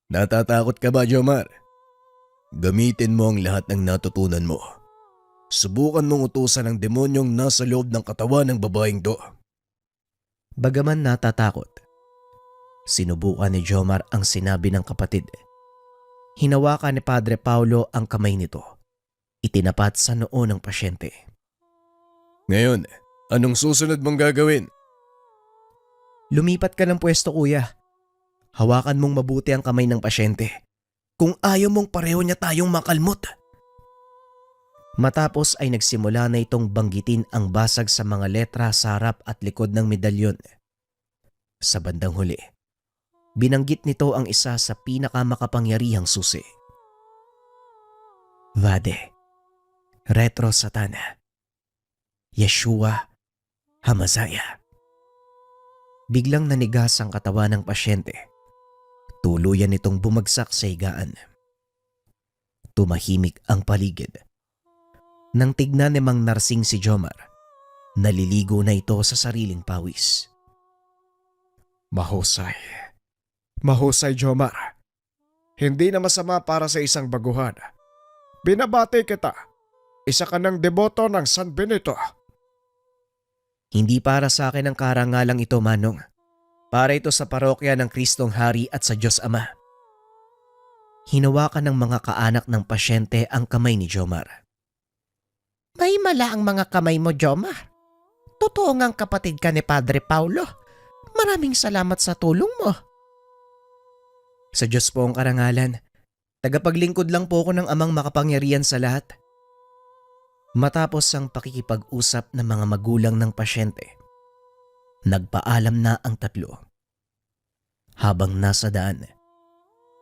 Natatakot ka ba, Jomar? Gamitin mo ang lahat ng natutunan mo. Subukan mong utusan ang demonyong nasa loob ng katawan ng babaeng to. Bagaman natatakot, sinubukan ni Jomar ang sinabi ng kapatid. Hinawakan ni Padre Paulo ang kamay nito. Itinapat sa noo ng pasyente. Ngayon, anong susunod mong gagawin? Lumipat ka ng pwesto, kuya. Hawakan mong mabuti ang kamay ng pasyente. Kung ayaw mong pareho niya tayong makalmot. Matapos ay nagsimula na itong banggitin ang basag sa mga letra sa harap at likod ng medalyon. Sa bandang huli, binanggit nito ang isa sa pinakamakapangyarihang susi. Vade, Retro Satana, Yeshua Hamazaya. Biglang nanigas ang katawan ng pasyente. Tuluyan itong bumagsak sa higaan. Tumahimik ang paligid. Nang tignan ni Mang Narsing si Jomar, naliligo na ito sa sariling pawis. Mahusay. Mahusay, Jomar. Hindi na masama para sa isang baguhan. Binabati kita. Isa ka ng deboto ng San Benito. Hindi para sa akin ang karangalang ito, Manong. Para ito sa parokya ng Kristong Hari at sa Diyos Ama. Hinawakan ng mga kaanak ng pasyente ang kamay ni Jomar. May mala ang mga kamay mo, Jomar. Totoo ngang kapatid ka ni Padre Paulo. Maraming salamat sa tulong mo. Sa Diyos po ang karangalan. Tagapaglingkod lang po ako ng amang makapangyarihan sa lahat. Matapos ang pakikipag-usap ng mga magulang ng pasyente, nagpaalam na ang tatlo. Habang nasa daan,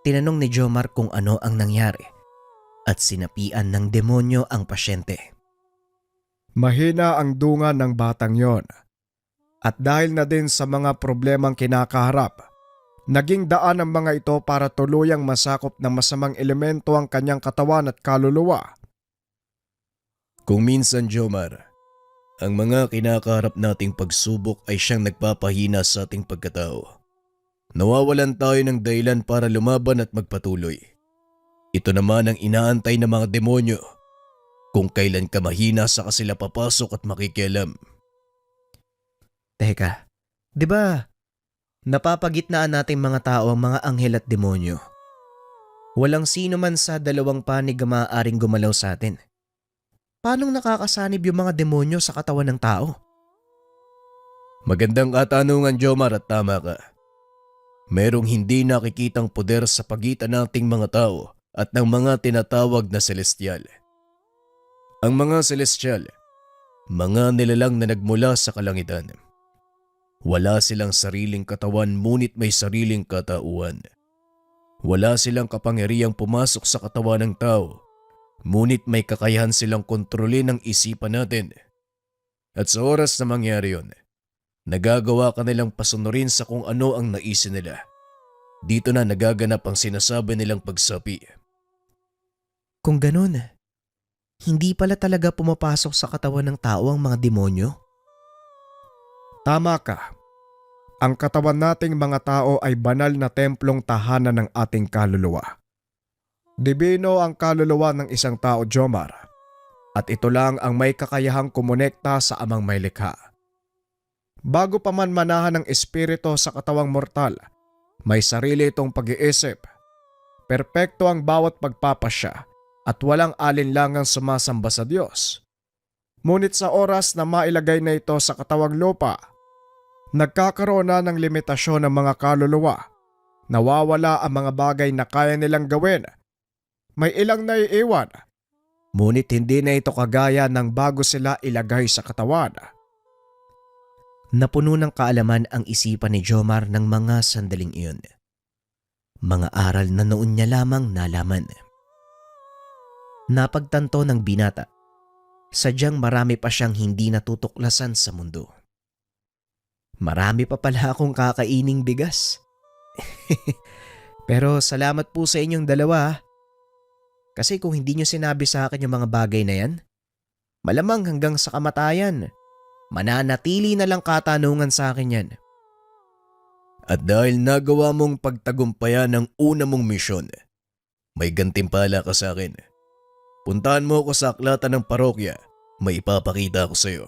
tinanong ni Jomar kung ano ang nangyari at sinapian ng demonyo ang pasyente. Mahina ang dunga ng batang yon. At dahil na din sa mga problemang kinakaharap, naging daan ang mga ito para tuluyang masakop ng masamang elemento ang kanyang katawan at kaluluwa. Kung minsan, Jomar, ang mga kinakaharap nating pagsubok ay siyang nagpapahina sa ating pagkatao. Nawawalan tayo ng dahilan para lumaban at magpatuloy. Ito naman ang inaantay ng mga demonyo. Kung kailan ka mahina saka sila papasok at makikialam. Teka, di ba napapagitnaan nating mga tao ang mga anghel at demonyo? Walang sino man sa dalawang panig ang maaaring gumalaw sa atin. Paanong nakakasanib yung mga demonyo sa katawan ng tao? Magandang katanungan, Jomar, at tama ka. Merong hindi nakikitang poder sa pagitan nating mga tao at ng mga tinatawag na celestial. Ang mga celestial, mga nilalang na nagmula sa kalangitan. Wala silang sariling katawan ngunit may sariling katauhan. Wala silang kapangyarihang pumasok sa katawan ng tao, ngunit may kakayahan silang kontrolin ang isipan natin. At sa oras na mangyari yun, nagagawa ka nilang pasunurin sa kung ano ang naisin nila. Dito na nagaganap ang sinasabi nilang pagsapi. Kung ganun, hindi pala talaga pumapasok sa katawan ng tao ang mga demonyo? Tama ka. Ang katawan nating mga tao ay banal na templong tahanan ng ating kaluluwa. Dibino ang kaluluwa ng isang tao, Jomar. At ito lang ang may kakayahang kumonekta sa amang may likha. Bago pa man manahan ng espiritu sa katawang mortal, may sarili itong pag-iisip. Perpekto ang bawat pagpapasya at walang alinlangang sumasamba sa Diyos. Ngunit sa oras na mailagay na ito sa katawang lupa, nagkakaroon na ng limitasyon ng mga kaluluwa. Nawawala ang mga bagay na kaya nilang gawin. May ilang naiiwan. Ngunit hindi na ito kagaya ng bago sila ilagay sa katawan. Napuno ng kaalaman ang isipan ni Jomar ng mga sandaling iyon. Mga aral na noon niya lamang nalaman. Napagtanto ng binata, sadyang marami pa siyang hindi natutuklasan sa mundo. Marami pa pala akong kakaining bigas. Pero salamat po sa inyong dalawa. Kasi kung hindi nyo sinabi sa akin yung mga bagay na yan, malamang hanggang sa kamatayan, mananatili na lang katanungan sa akin yan. At dahil nagawa mong pagtagumpayan ng una mong misyon, may gantimpala ka sa akin. Puntahan mo ako sa aklatan ng parokya, may ipapakita ko sa iyo.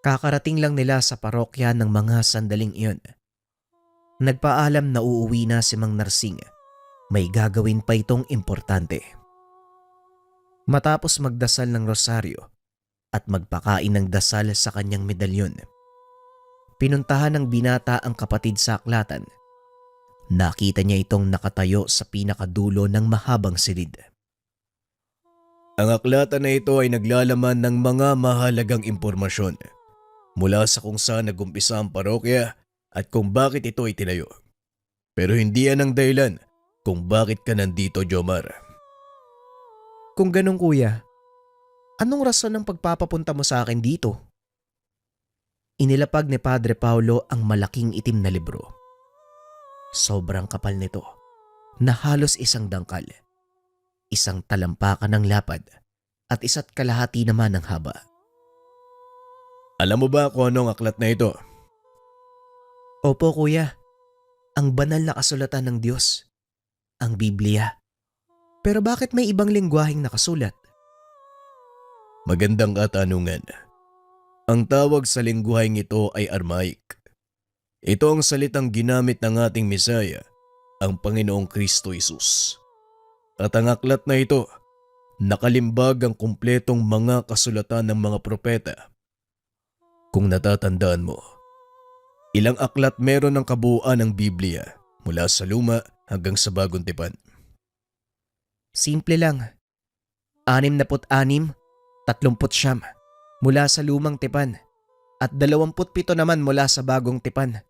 Kakarating lang nila sa parokya ng mga sandaling iyon. Nagpaalam na uuwi na si Mang Narsing. May gagawin pa itong importante. Matapos magdasal ng rosaryo at magpakain ng dasal sa kanyang medalyon, pinuntahan ng binata ang kapatid sa aklatan. Nakita niya itong nakatayo sa pinakadulo ng mahabang silid. Ang aklatan na ito ay naglalaman ng mga mahalagang impormasyon mula sa kung saan nagumpisa ang parokya at kung bakit ito itinayo. Pero hindi yan ang dahilan kung bakit ka nandito, Jomar. Kung ganun kuya, anong rason ng pagpapapunta mo sa akin dito? Inilapag ni Padre Paulo ang malaking itim na libro. Sobrang kapal nito na halos isang dangkal, isang talampakan ng lapad at isa't kalahati naman ng haba. Alam mo ba kung anong aklat na ito? Opo kuya, ang banal na kasulatan ng Diyos, ang Biblia. Pero bakit may ibang lengguwaheng nakasulat? Magandang katanungan. Ang tawag sa lengguhaheng ito ay Aramaic. Ito ang salitang ginamit ng ating Mesaya, ang Panginoong Kristo Jesus. At ang aklat na ito, nakalimbag ang kumpletong mga kasulatan ng mga propeta. Kung natatandaan mo, ilang aklat meron ng kabuuan ng Biblia mula sa luma hanggang sa bagong tipan? Simple lang. 66, 39 mula sa lumang tipan at 27 naman mula sa bagong tipan.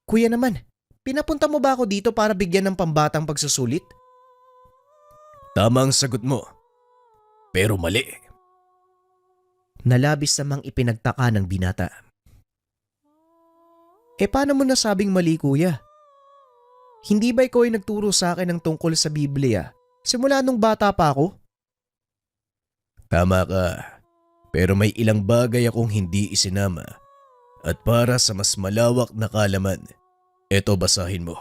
Kuya naman, pinapunta mo ba ako dito para bigyan ng pambatang pagsusulit? Tama ang sagot mo, pero mali. Nalabis namang ipinagtaka ng binata. Paano mo nasabing mali kuya? Hindi ba ikaw ay nagturo sa akin ng tungkol sa Biblia simula nung bata pa ako? Tama ka, pero may ilang bagay akong hindi isinama. At para sa mas malawak na kaalaman, eto basahin mo.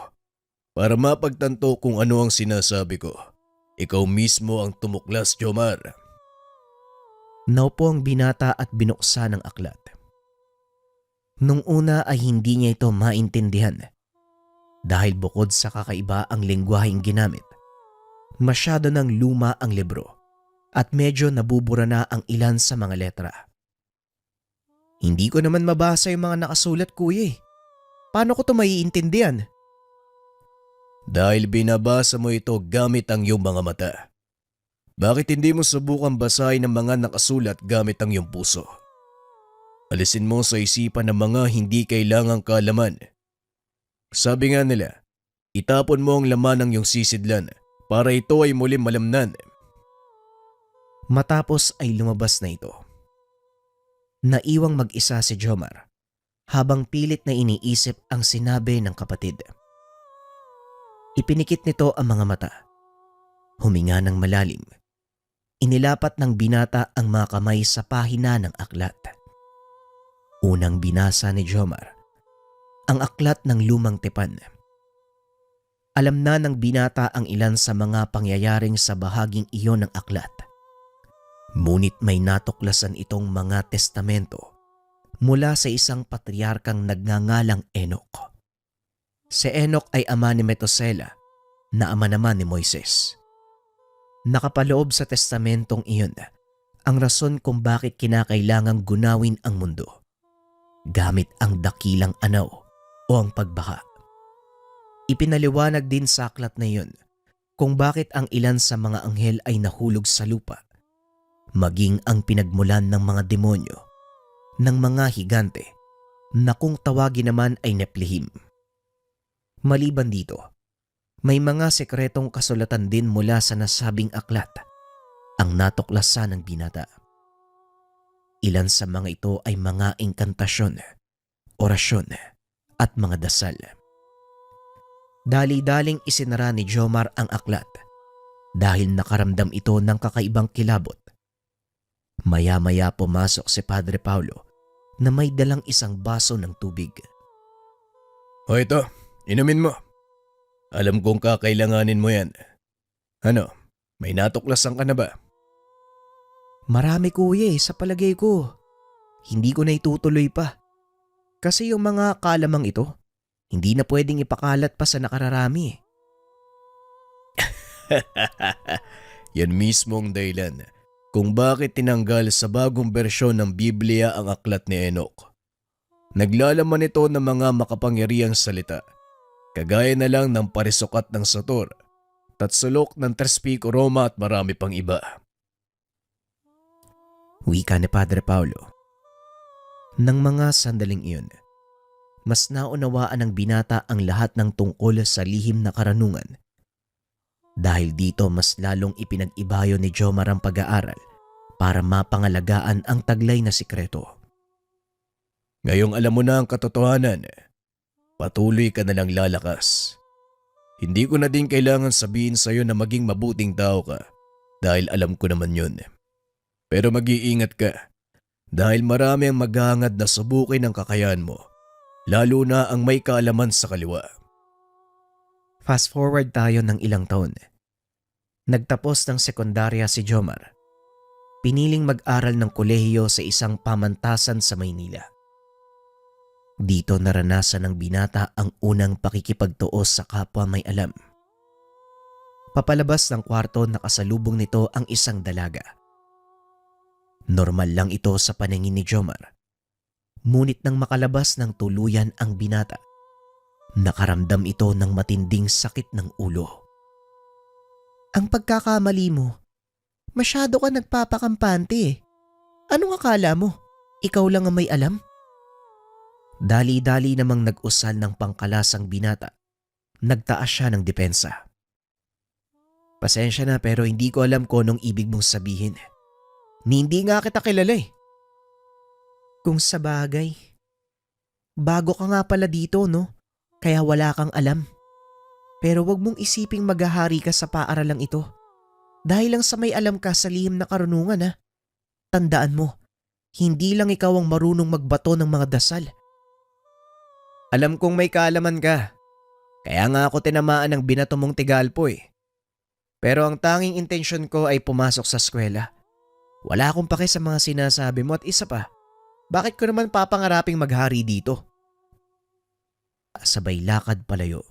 Para mapagtanto kung ano ang sinasabi ko, ikaw mismo ang tumuklas, Jomar. Naupo ang binata at binuksan ang aklat. Nung una ay hindi niya ito maintindihan dahil bukod sa kakaiba ang lengguwaheng ginamit, masyado ng luma ang libro at medyo nabubura na ang ilan sa mga letra. Hindi ko naman mabasa yung mga nakasulat kuya eh. Paano ko ito maiintindihan? Dahil binabasa mo ito gamit ang iyong mga mata. Bakit hindi mo subukan basahin ang mga nakasulat gamit ang iyong puso? Alisin mo sa isipan ng mga hindi kailangang kaalaman. Sabi nga nila, itapon mo ang laman ng iyong sisidlan para ito ay muling malamnan. Matapos ay lumabas na ito. Naiwang mag-isa si Jomar habang pilit na iniisip ang sinabi ng kapatid. Ipinikit nito ang mga mata. Huminga ng malalim. Inilapat ng binata ang mga kamay sa pahina ng aklat. Unang binasa ni Jomar ang aklat ng lumang tipan. Alam na ng binata ang ilan sa mga pangyayaring sa bahaging iyon ng aklat. Ngunit may natuklasan itong mga testamento mula sa isang patriarkang nagngangalang Enoch. Si Enoch ay ama ni Metusela na ama naman ni Moises. Nakapaloob sa testamentong iyon ang rason kung bakit kinakailangang gunawin ang mundo gamit ang dakilang anaw o ang pagbaka. Ipinaliwanag din sa aklat na iyon kung bakit ang ilan sa mga anghel ay nahulog sa lupa, maging ang pinagmulan ng mga demonyo, ng mga higante, na kung tawagin naman ay Neplihim. Maliban dito, may mga sekretong kasulatan din mula sa nasabing aklat ang natuklasan ng binata. Ilan sa mga ito ay mga engkantasyon, orasyon at mga dasal. Dali-daling isinara ni Jomar ang aklat dahil nakaramdam ito ng kakaibang kilabot. Maya-maya pumasok si Padre Paulo na may dalang isang baso ng tubig. O ito, inumin mo. Alam kong kakailanganin mo yan. Ano, may natuklasan ka na ba? Marami kuya sa palagay ko. Hindi ko na itutuloy pa. Kasi yung mga kalamang ito, hindi na pwedeng ipakalat pa sa nakararami. Yan mismong dahilan kung bakit tinanggal sa bagong bersyon ng Biblia ang aklat ni Enoch. Naglalaman ito ng mga makapangyarihang salita, kagaya na lang ng parisukat ng Sator, tatsulok ng Trespico Roma at marami pang iba. Wika ni Padre Paulo. Nang mga sandaling iyon, mas naunawaan ng binata ang lahat ng tungkol sa lihim na karanungan. Dahil dito mas lalong ipinag-ibayo ni Jomar ang pag-aaral para mapangalagaan ang taglay na sikreto. Ngayong alam mo na ang katotohanan, patuloy ka na lang lalakas. Hindi ko na din kailangan sabihin sa'yo na maging mabuting tao ka dahil alam ko naman yun. Pero mag-iingat ka dahil marami ang maghahangad na subukin ang kakayahan mo, lalo na ang may kaalaman sa kaliwa. Fast forward tayo ng ilang taon. Nagtapos ng sekundarya si Jomar. Piniling mag-aral ng kolehiyo sa isang pamantasan sa Maynila. Dito naranasan ng binata ang unang pakikipagtuos sa kapwa may alam. Papalabas ng kwarto nakasalubong nito ang isang dalaga. Normal lang ito sa paningin ni Jomar. Ngunit nang makalabas ng tuluyan ang binata, nakaramdam ito ng matinding sakit ng ulo. Ang pagkakamali mo, masyado ka nagpapakampante eh. Anong akala mo? Ikaw lang ang may alam? Dali-dali namang nag-usal ng pangkalasang binata. Nagtaas siya ng depensa. Pasensya na pero hindi ko alam kung anong ibig mong sabihin. Hindi nga kita kilala eh. Kung sa bagay, bago ka nga pala dito no? Kaya wala kang alam. Pero wag mong isiping maghahari ka sa paaralang ito. Dahil lang sa may alam ka sa lihim na karunungan ha. Tandaan mo, hindi lang ikaw ang marunong magbato ng mga dasal. Alam kong may kaalaman ka. Kaya nga ako tinamaan ng binato mong tigalpo eh. Pero ang tanging intensyon ko ay pumasok sa eskwela. Wala akong pake sa mga sinasabi mo at isa pa, bakit ko naman papangaraping maghari dito? Sabay lakad palayo.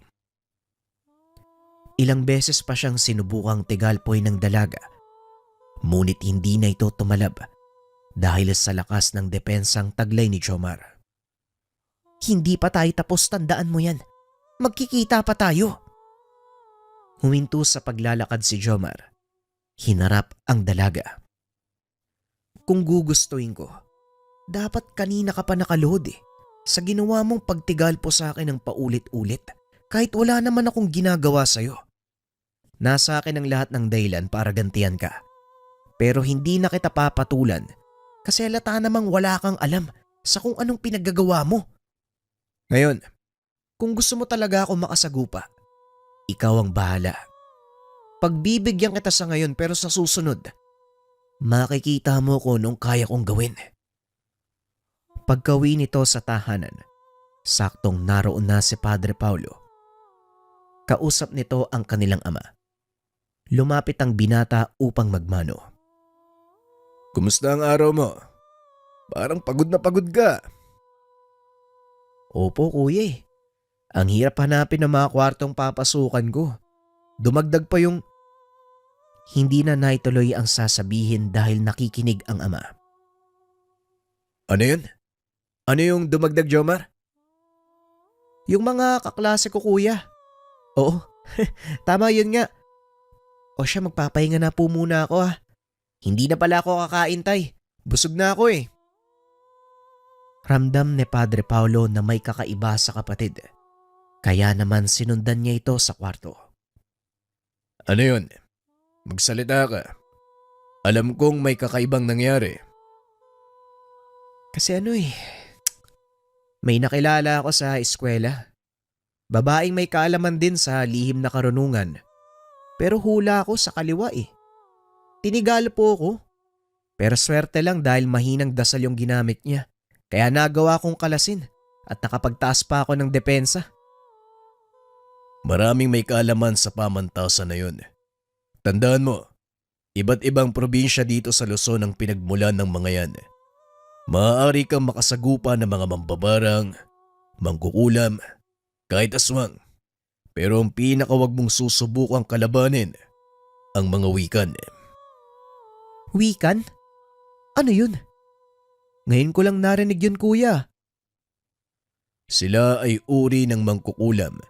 Ilang beses pa siyang sinubukang tigalpoy ng dalaga. Ngunit hindi na ito tumalab dahil sa lakas ng depensang taglay ni Jomar. Hindi pa tayo tapos, tandaan mo yan. Magkikita pa tayo. Huminto sa paglalakad si Jomar. Hinarap ang dalaga. Kung gugustuhin ko, dapat kanina ka pa nakalohod eh. Sa ginawa mong pagtigal po sa akin ng paulit-ulit kahit wala naman akong ginagawa sa'yo. Nasa akin ang lahat ng dahilan para gantihan ka. Pero hindi na kita papatulan kasi halata namang wala kang alam sa kung anong pinaggagawa mo. Ngayon, kung gusto mo talaga ako makasagupa, ikaw ang bahala. Pagbibigyan kita sa ngayon pero sa susunod, makikita mo kung anong kaya kong gawin. Pagkawi nito sa tahanan, saktong naroon na si Padre Paulo. Kausap nito ang kanilang ama. Lumapit ang binata upang magmano. Kumusta ang araw mo? Parang pagod na pagod ka. Opo kuya eh. Ang hirap hanapin ng mga kwartong papasukan ko. Dumagdag pa yung... Hindi na naituloy ang sasabihin dahil nakikinig ang ama. Ano yun? Ano yung dumagdag, Jomar? Yung mga kaklase ko, kuya. Oo, tama yun nga. O siya, magpapahinga na po muna ako ha. Hindi na pala ako kakain, tay. Busog na ako eh. Ramdam ni Padre Paulo na may kakaiba sa kapatid. Kaya naman sinundan niya ito sa kwarto. Ano yun? Magsalita ka. Alam kong may kakaibang nangyari. Kasi may nakilala ako sa eskwela. Babaeng may kaalaman din sa lihim na karunungan. Pero hula ako sa kaliwa eh. Tinigal po ako. Pero swerte lang dahil mahinang dasal yung ginamit niya. Kaya nagawa kong kalasin at nakapagtaas pa ako ng depensa. Maraming may kaalaman sa pamantasan na yun. Tandaan mo, iba't ibang probinsya dito sa Luzon ang pinagmulan ng mga yan. Maaari kang makasagupa ng mga mambabarang, mangkukulam, kahit aswang. Pero ang pinakawag mong susubukang kalabanin, ang mga wikan. Wikan? Ano yun? Ngayon ko lang narinig yun, kuya. Sila ay uri ng mangkukulam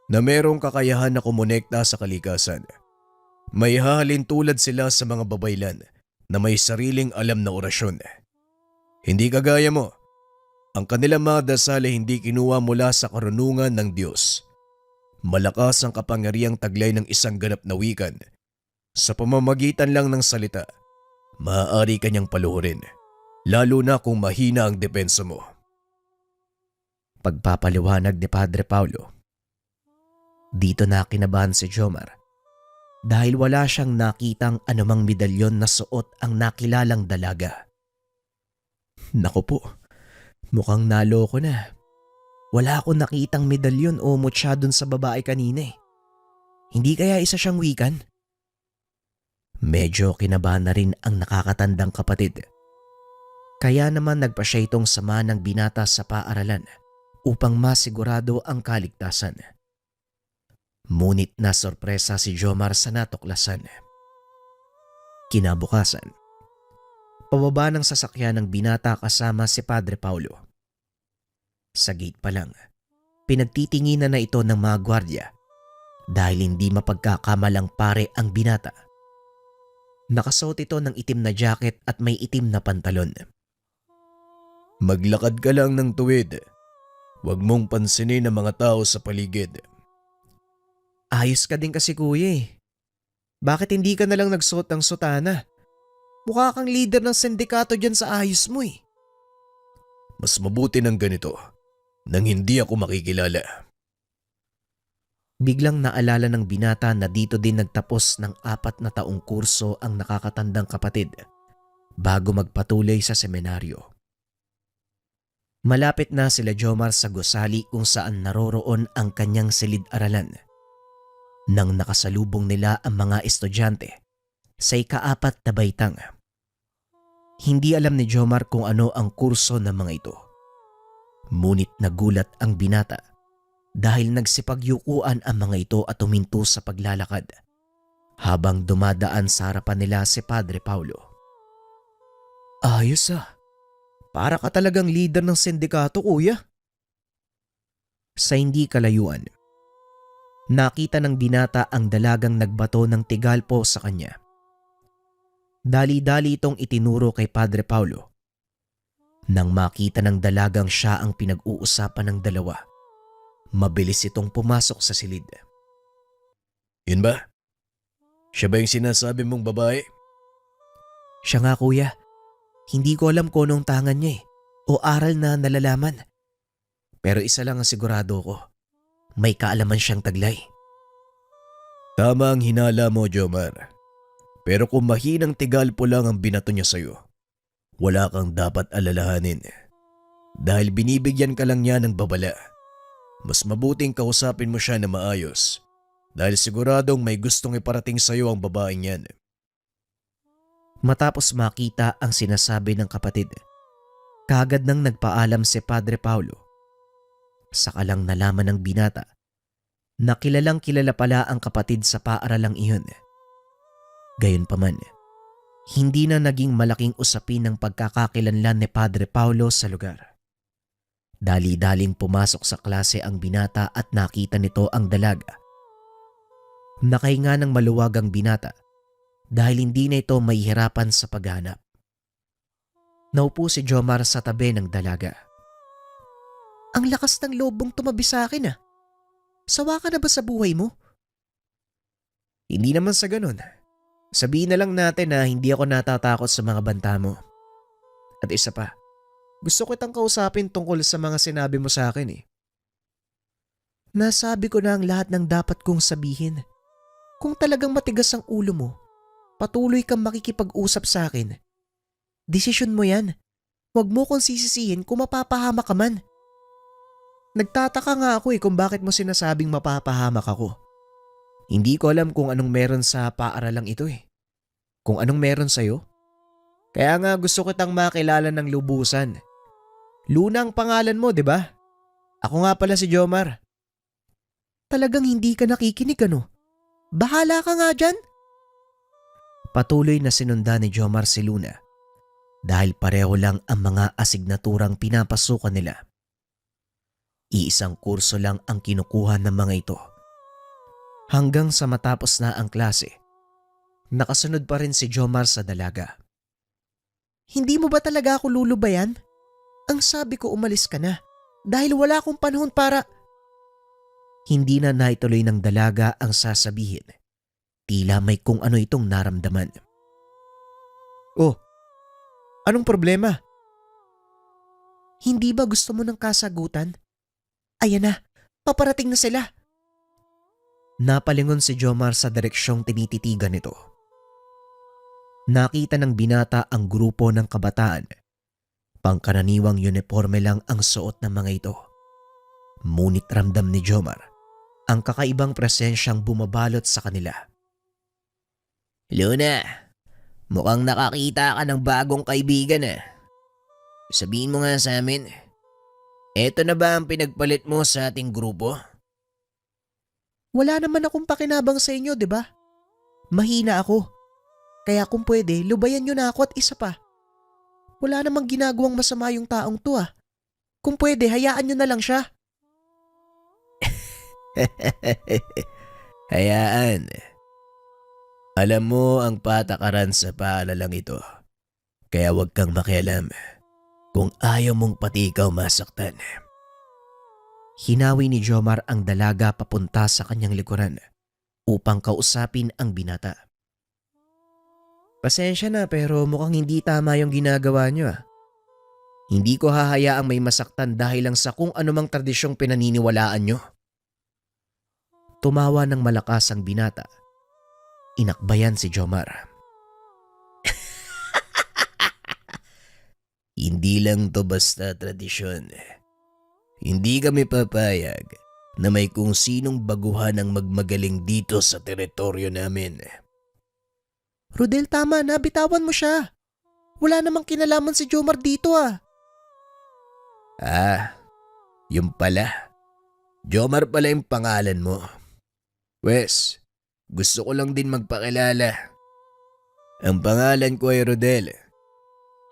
na merong kakayahan na kumonekta sa kalikasan. May hahalin tulad sila sa mga babaylan na may sariling alam na orasyon. Hindi kagaya mo, ang kanilang mga dasal ay hindi kinuha mula sa karunungan ng Diyos. Malakas ang kapangyarihang taglay ng isang ganap na wikan. Sa pamamagitan lang ng salita, maaari kanyang paluhurin, lalo na kung mahina ang depensa mo. Pagpapaliwanag ni Padre Paulo. Dito na kinabahan si Jomar dahil wala siyang nakitang anumang medalyon na suot ang nakilalang dalaga. Naku po, mukhang naloko na. Wala akong nakitang medalyon o mutya dun sa babae kanina eh. Hindi kaya isa siyang wikan? Medyo kinabahan na rin ang nakakatandang kapatid. Kaya naman nagpa siya itong sama ng binata sa paaralan upang masigurado ang kaligtasan. Ngunit na sorpresa si Jomar sa natuklasan. Kinabukasan, pababa ng sasakyan ng binata kasama si Padre Paulo. Sa gate pa lang, pinagtitinginan na ito ng mga gwardya dahil hindi mapagkakamalang pare ang binata. Nakasuot ito ng itim na jacket at may itim na pantalon. Maglakad ka lang ng tuwid. Huwag mong pansinin ang mga tao sa paligid. Ayos ka din kasi, kuya eh. Bakit hindi ka na lang nagsuot ng sutana? Mukha kang leader ng sindikato dyan sa ayos mo eh. Mas mabuti ng ganito nang hindi ako makikilala. Biglang naalala ng binata na dito din nagtapos ng 4 na taong kurso ang nakakatandang kapatid bago magpatuloy sa seminaryo. Malapit na sila Jomar sa gusali kung saan naroroon ang kanyang silid-aralan. Nang nakasalubong nila ang mga estudyante sa ika-4 na baitang. Hindi alam ni Jomar kung ano ang kurso ng mga ito. Ngunit nagulat ang binata dahil nagsipagyukuan ang mga ito at huminto sa paglalakad habang dumadaan sa harapan nila si Padre Paulo. Ayos ah. Para ka talagang leader ng sindikato, kuya. Sa hindi kalayuan, nakita ng binata ang dalagang nagbato ng tigalpo sa kanya. Dali-dali itong itinuro kay Padre Paulo. Nang makita ng dalagang siya ang pinag-uusapan ng dalawa, mabilis itong pumasok sa silid. Yun ba? Siya ba yung sinasabi mong babae? Siya nga, kuya. Hindi ko alam kung anong tangan niya o aral na nalalaman. Pero isa lang ang sigurado ko. May kaalaman siyang taglay. Tama ang hinala mo, Jomar. Pero kung mahinang tigalpo lang ang binato niya sa'yo, wala kang dapat alalahanin. Dahil binibigyan ka lang niya ng babala. Mas mabuting kausapin mo siya na maayos. Dahil siguradong may gustong iparating sa'yo ang babaeng yan. Matapos makita ang sinasabi ng kapatid, kaagad nang nagpaalam si Padre Paulo. Saka lang nalaman ng binata na kilalang kilala pala ang kapatid sa paaralang iyon. Gayunpaman, hindi na naging malaking usapin ng pagkakakilanlan ni Padre Paulo sa lugar. Dali-daling pumasok sa klase ang binata at nakita nito ang dalaga. Nakahinga ng maluwag ang binata dahil hindi na ito mahihirapan sa paghanap. Naupo si Jomar sa tabi ng dalaga. Ang lakas ng loob mong tumabi sa akin ah. Sawa ka na ba sa buhay mo? Hindi naman sa ganun. Sabihin na lang natin na hindi ako natatakot sa mga banta mo. At isa pa, gusto kitang kausapin tungkol sa mga sinabi mo sa akin eh. Nasabi ko na ang lahat ng dapat kong sabihin. Kung talagang matigas ang ulo mo, patuloy kang makikipag-usap sa akin. Desisyon mo yan. Huwag mo kong sisisihin kung mapapahama ka man. Nagtataka nga ako kung bakit mo sinasabing mapapahamak ako. Hindi ko alam kung anong meron sa paaralang ito eh. Kung anong meron sa'yo. Kaya nga gusto kitang makilala ng lubusan. Luna ang pangalan mo, di ba? Ako nga pala si Jomar. Talagang hindi ka nakikinig ano? Bahala ka nga dyan. Patuloy na sinunda ni Jomar si Luna dahil pareho lang ang mga asignaturang pinapasukan nila. Iisang kurso lang ang kinukuha ng mga ito. Hanggang sa matapos na ang klase, nakasunod pa rin si Jomar sa dalaga. Hindi mo ba talaga ako lulubayan? Ang sabi ko umalis ka na dahil wala akong panahon para… Hindi na naituloy ng dalaga ang sasabihin. Tila may kung ano itong naramdaman. Oh, anong problema? Hindi ba gusto mo ng kasagutan? Ayan na, paparating na sila. Napalingon si Jomar sa direksyong tinititigan nito. Nakita ng binata ang grupo ng kabataan. Pangkaraniwang uniforme lang ang suot ng mga ito. Ngunit ramdam ni Jomar ang kakaibang presensyang bumabalot sa kanila. Luna, mukhang nakakita ka ng bagong kaibigan ah. Sabihin mo nga sa amin, eto na ba ang pinagpalit mo sa ating grupo? Wala naman akong pakinabang sa inyo, di ba? Mahina ako. Kaya kung pwede, lubayan nyo na ako at isa pa. Wala namang ginagawang masama yung taong to ah. Kung pwede, hayaan nyo na lang siya. Hayaan. Alam mo ang patakaran sa paalalang ito. Kaya huwag kang makialam kung ayaw mong pati ikaw masaktan. Hinawi ni Jomar ang dalaga papunta sa kanyang likuran upang kausapin ang binata. Pasensya na pero mukhang hindi tama yung ginagawa nyo ah. Hindi ko hahayaang may masaktan dahil lang sa kung anumang tradisyong pinaniniwalaan nyo. Tumawa ng malakas ang binata. Inakbayan si Jomar. Hindi lang to basta tradisyon. Hindi kami papayag na may kung sinong baguhan ang magmagaling dito sa teritoryo namin. Rodel, tama na. Bitawan mo siya. Wala namang kinalaman si Jomar dito ah. Ah, yung pala. Jomar pala yung pangalan mo. Wes, gusto ko lang din magpakilala. Ang pangalan ko ay Rodel.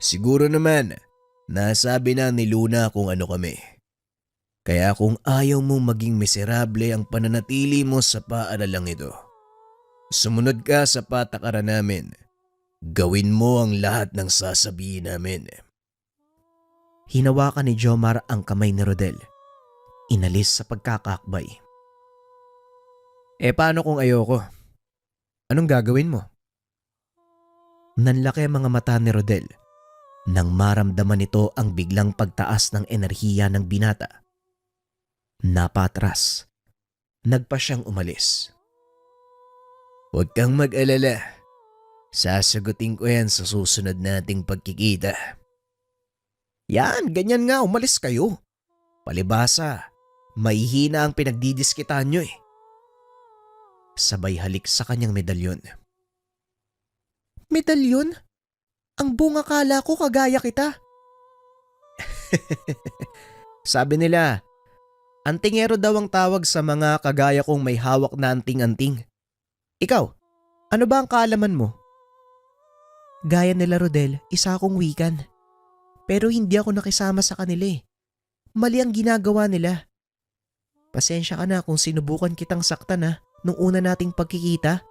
Siguro naman, nasabi na ni Luna kung ano kami. Kaya kung ayaw mong maging miserable ang pananatili mo sa paaralang ito, sumunod ka sa patakaran namin. Gawin mo ang lahat ng sasabihin namin. Hinawakan ni Jomar ang kamay ni Rodel. Inalis sa pagkakakbay. Paano kung ayoko? Anong gagawin mo? Nanlaki ang mga mata ni Rodel nang maramdaman nito ang biglang pagtaas ng enerhiya ng binata. Napatras. Nagpa siyang umalis. Huwag kang mag-alala. Sasagutin ko yan sa susunod nating pagkikita. Yan, ganyan nga, umalis kayo. Palibasa, mahihina ang pinagdidiskitan nyo eh. Sabay halik sa kanyang medalyon. Medalyon? Ang bunga kala ko kagaya kita. Sabi nila, antingero daw ang tawag sa mga kagaya kong may hawak na anting-anting. Ikaw, Ano ba ang kaalaman mo? Gaya nila Rodel, isa akong wikan. Pero hindi ako nakisama sa kanila eh. Mali ang ginagawa nila. Pasensya ka na kung sinubukan kitang saktan nung una nating pagkikita.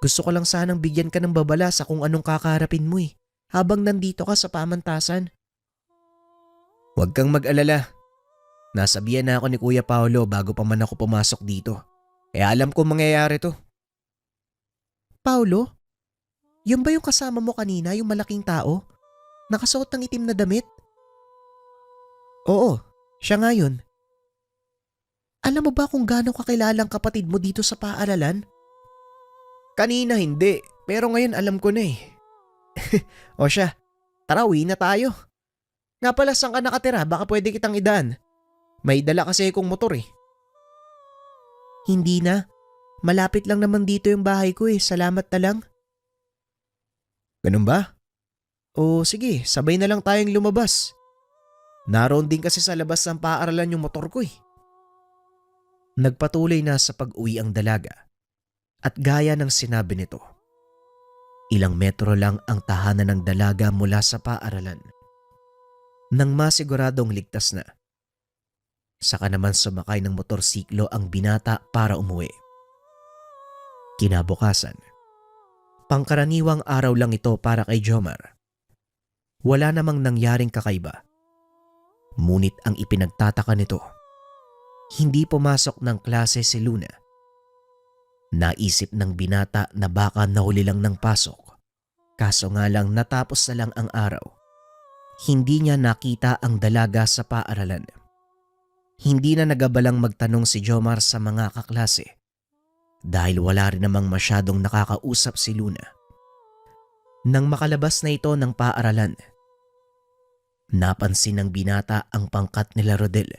Gusto ko lang sanang bigyan ka ng babala sa kung anong kakaharapin mo habang nandito ka sa pamantasan. Huwag kang mag-alala. Nasabihan na ako ni Kuya Paolo bago pa man ako pumasok dito. Kaya alam ko mangyayari to. Paolo? Yun ba yung kasama mo kanina, yung malaking tao? Nakasuot ng itim na damit? Oo, siya nga yun. Alam mo ba kung gaano kakilalang kapatid mo dito sa paaralan? Kanina hindi, pero ngayon alam ko na eh. O siya, tara uwi na tayo. Nga pala saan ka nakatira, baka pwede kitang idaan. May dala kasi akong motor eh. Hindi na, malapit lang naman dito yung bahay ko salamat na lang. Ganun ba? O sige, sabay na lang tayong lumabas. Naroon din kasi sa labas ng paaralan yung motor ko. Nagpatuloy na sa pag-uwi ang dalaga at gaya ng sinabi nito, ilang metro lang ang tahanan ng dalaga mula sa paaralan. Nang masiguradong ligtas na, saka naman sumakay ng motorsiklo ang binata para umuwi. Kinabukasan, pangkaraniwang araw lang ito para kay Jomar. Wala namang nangyaring kakaiba. Ngunit ang ipinagtataka nito, hindi pumasok ng klase si Luna. Naisip ng binata na baka nahuli lang ng pasok. Kaso nga lang natapos na lang ang araw. Hindi niya nakita ang dalaga sa paaralan. Hindi na nagabalang magtanong si Jomar sa mga kaklase dahil wala rin namang masyadong nakakausap si Luna. Nang makalabas na ito ng paaralan, napansin ng binata ang pangkat nila Rodel.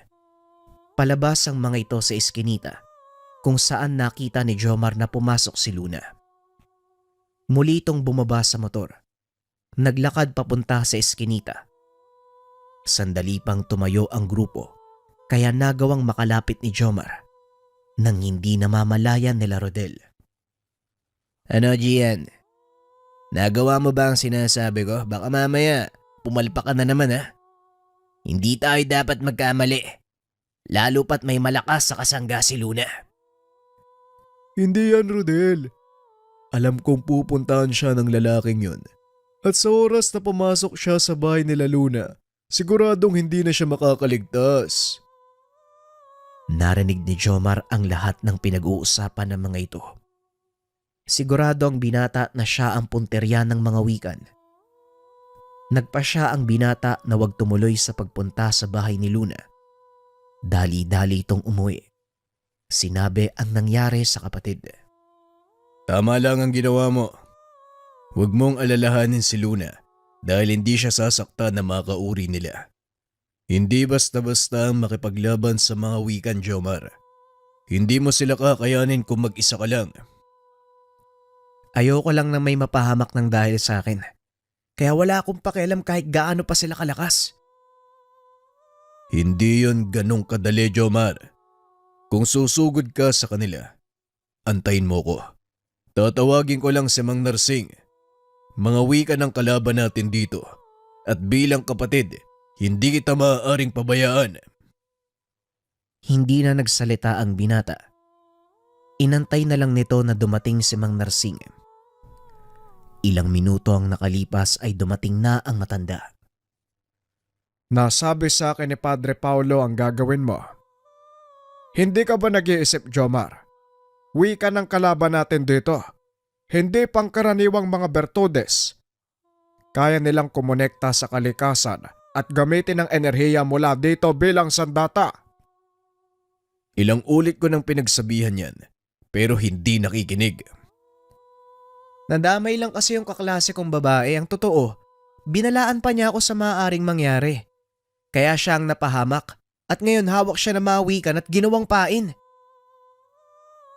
Palabas ang mga ito sa eskinita kung saan nakita ni Jomar na pumasok si Luna. Muli itong bumaba sa motor. Naglakad papunta sa eskinita. Sandali pang tumayo ang grupo kaya nagawang makalapit ni Jomar nang hindi namamalayan nila Rodel. Ano Gian? Nagawa mo ba ang sinasabi ko? Baka mamaya pumalpak ka na naman Hindi tayo dapat magkamali. Lalo pat may malakas sa kasangga si Luna. Hindi yan, Rodel. Alam kong pupuntahan siya ng lalaking yun. At sa oras na pumasok siya sa bahay nila Luna, siguradong hindi na siya makakaligtas. Narinig ni Jomar ang lahat ng pinag-uusapan ng mga ito. Sigurado ang binata na siya ang punterya ng mga wikan. Nagpa siya ang binata na huwag tumuloy sa pagpunta sa bahay ni Luna. Dali-dali itong umuwi. Sinabi ang nangyari sa kapatid. Tama lang ang ginawa mo. Huwag mong alalahanin si Luna dahil hindi siya sasaktan na makauri nila. Hindi basta-basta ang makipaglaban sa mga wikan, Jomar. Hindi mo sila kakayanin kung mag-isa ka lang. Ayoko lang na may mapahamak ng dahil sa akin. Kaya wala akong pakialam kahit gaano pa sila kalakas. Hindi yon ganong kadali, Jomar. Kung susugod ka sa kanila, antayin mo ko. Tatawagin ko lang si Mang Narsing. Mga wika ng kalaban natin dito. At bilang kapatid, hindi kita maaaring pabayaan. Hindi na nagsalita ang binata. Inantay na lang nito na dumating si Mang Narsing. Ilang minuto ang nakalipas ay dumating na ang matanda. Nasabi sa akin ni Padre Paulo ang gagawin mo. Hindi ka ba nag-iisip, Jomar? Wika ng kalaban natin dito. Hindi pangkaraniwang mga bertudes. Kaya nilang kumonekta sa kalikasan at gamitin ang enerhiya mula dito bilang sandata. Ilang ulit ko nang pinagsabihan yan, pero hindi nakikinig. Nadamay lang kasi yung kaklase kong babae. Ang totoo, binalaan pa niya ako sa maaaring mangyari. Kaya siya ang napahamak at ngayon hawak siya na mawikan at ginawang pain.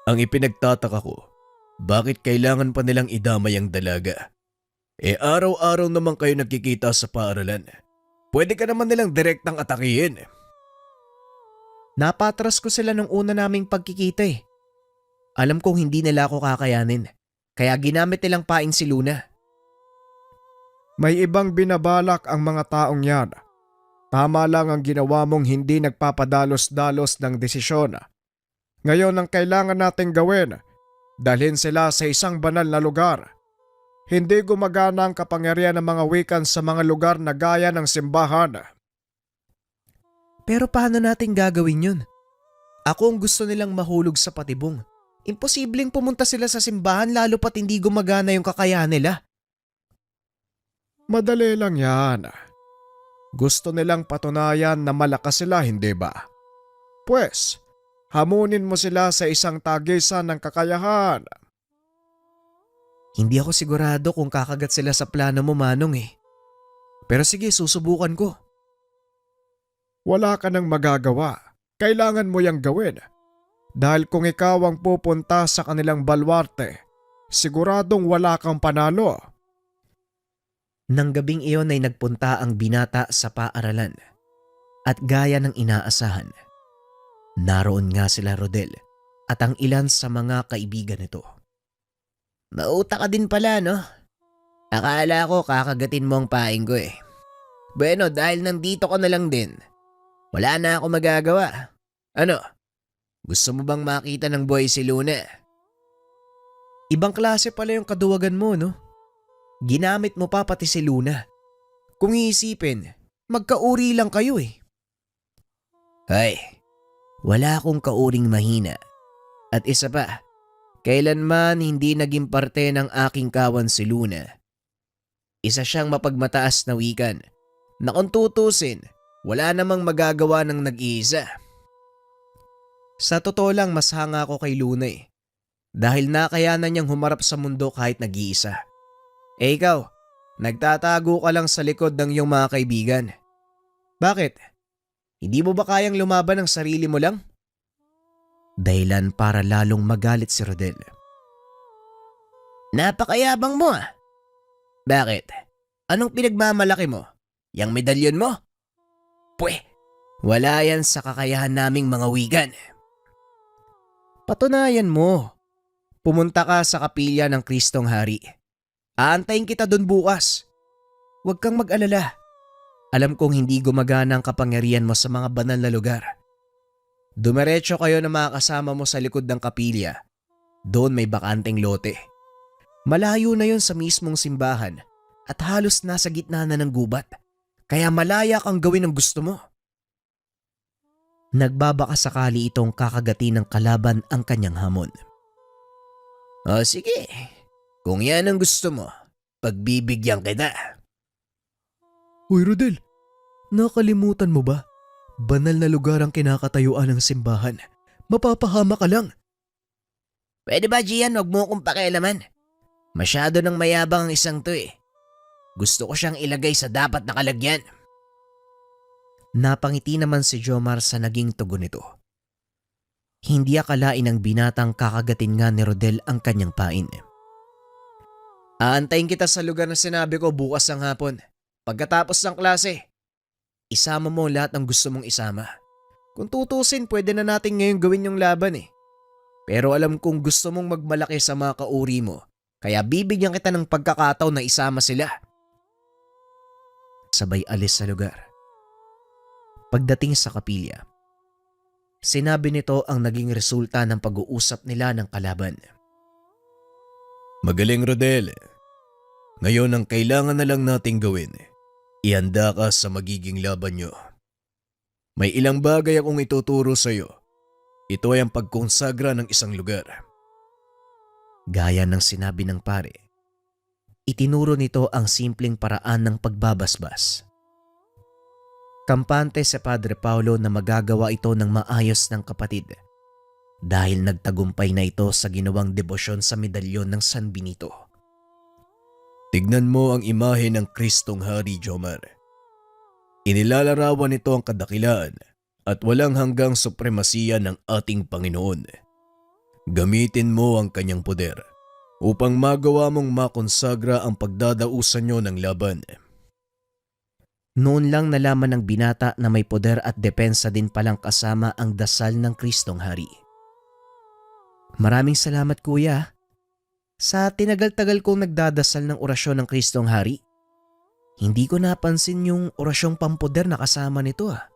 Ang ipinagtataka ko, bakit kailangan pa nilang idamay ang dalaga? Araw-araw naman kayo nagkikita sa paaralan. Pwede ka naman nilang direktang atakihin. Napatras ko sila nung una naming pagkikita. Alam kong hindi nila ako kakayanin. kaya ginamit nilang pain si Luna. May ibang binabalak ang mga taong yan. Tama lang ang ginawa mong hindi nagpapadalos-dalos ng desisyon. Ngayon ang kailangan nating gawin, dalhin sila sa isang banal na lugar. Hindi gumagana ang kapangyarihan ng mga wikan sa mga lugar na gaya ng simbahan. Pero paano natin gagawin yun? Ako ang gusto nilang mahulog sa patibong. Imposibleng pumunta sila sa simbahan lalo pat hindi gumagana yung kakayahan nila. Madali lang yan. Gusto nilang patunayan na malakas sila, hindi ba? Pwes, hamunin mo sila sa isang tagisan ng kakayahan. Hindi ako sigurado kung kakagat sila sa plano mo, Manong eh. Pero sige, susubukan ko. Wala ka nang magagawa. Kailangan mo yang gawin. Dahil kung ikaw ang pupunta sa kanilang balwarte, siguradong wala kang panalo. Nang gabing iyon ay nagpunta ang binata sa paaralan. At gaya ng inaasahan, naroon nga sila Rodel at ang ilan sa mga kaibigan nito. Mauta ka din pala, no? Akala ko kakagatin mo ang paing ko eh. Bueno, dahil nandito ka na lang din, wala na ako magagawa. Ano? Gusto mo bang makita ng boy si Luna? Ibang klase pala yung kaduwagan mo, no? Ginamit mo pa pati si Luna. Kung iisipin, magkauri lang kayo eh. Ay, wala akong kauring mahina. At isa pa, kailanman hindi naging parte ng aking kawan si Luna. Isa siyang mapagmataas na wikan na kung tutusin, wala namang magagawa ng nag-iisa. Sa totoo lang mas hanga ako kay Luna eh. Dahil nakayanan niyang humarap sa mundo kahit nag-iisa. Eh ikaw, nagtatago ka lang sa likod ng iyong mga kaibigan. Bakit? Hindi mo ba kayang lumaban ng sarili mo lang? Dahilan para lalong magalit si Rodel. Napakayabang mo ah. Bakit? Anong pinagmamalaki mo? Yang medalyon mo? Pwe, wala yan sa kakayahan naming mga wigan. Patunayan mo. Pumunta ka sa kapilya ng Kristong Hari. Aantayin kita doon bukas. Huwag kang mag-alala. Alam kong hindi gumagana ang kapangyarihan mo sa mga banal na lugar. Dumiretso kayo na mga kasama mo sa likod ng kapilya. Doon may bakanteng lote. Malayo na yon sa mismong simbahan at halos nasa gitna na ng gubat. Kaya malaya kang gawin ang gusto mo. Nagbabaka sakali itong kakagati ng kalaban ang kanyang hamon. O sige, kung yan ang gusto mo, pagbibigyan kita. Uy Rodel, nakalimutan mo ba? Banal na lugar ang kinakatayuan ng simbahan. Mapapahama ka lang. Pwede ba Gian, wag mo akong pakialaman? Masyado nang mayabang ang isang to eh. Gusto ko siyang ilagay sa dapat na kalagyan. Napangiti naman si Jomar sa naging tugon nito. Hindi akalain ng binatang kakagatin nga ni Rodel ang kanyang pain. Aantayin kita sa lugar na sinabi ko bukas ng hapon. Pagkatapos ng klase, isama mo lahat ng gusto mong isama. Kung tutusin, pwede na natin ngayon gawin yung laban eh. Pero alam kong gusto mong magmalaki sa mga kauri mo, kaya bibigyan kita ng pagkakataon na isama sila. Sabay alis sa lugar. Pagdating sa kapilya, sinabi nito ang naging resulta ng pag-uusap nila ng kalaban. Magaling Rodel. Ngayon ang kailangan na lang nating gawin. Ihanda ka sa magiging laban nyo. May ilang bagay akong ituturo sa iyo. Ito ay ang pagkonsagra ng isang lugar. Gaya ng sinabi ng pare, itinuro nito ang simpleng paraan ng pagbabasbas. Kampante si Padre Paulo na magagawa ito ng maayos ng kapatid dahil nagtagumpay na ito sa ginawang debosyon sa medalyon ng San Benito. Tignan mo ang imahe ng Kristong Hari, Jomar. Inilalarawan nito ang kadakilaan at walang hanggang supremasiya ng ating Panginoon. Gamitin mo ang kanyang poder upang magawa mong makonsagra ang pagdadausan nyo ng laban. Noon lang nalaman ng binata na may poder at depensa din palang kasama ang dasal ng Kristong Hari. Maraming salamat kuya. Sa tinagal-tagal kong nagdadasal ng orasyon ng Kristong Hari, hindi ko napansin yung orasyong pampoder na kasama nito ah.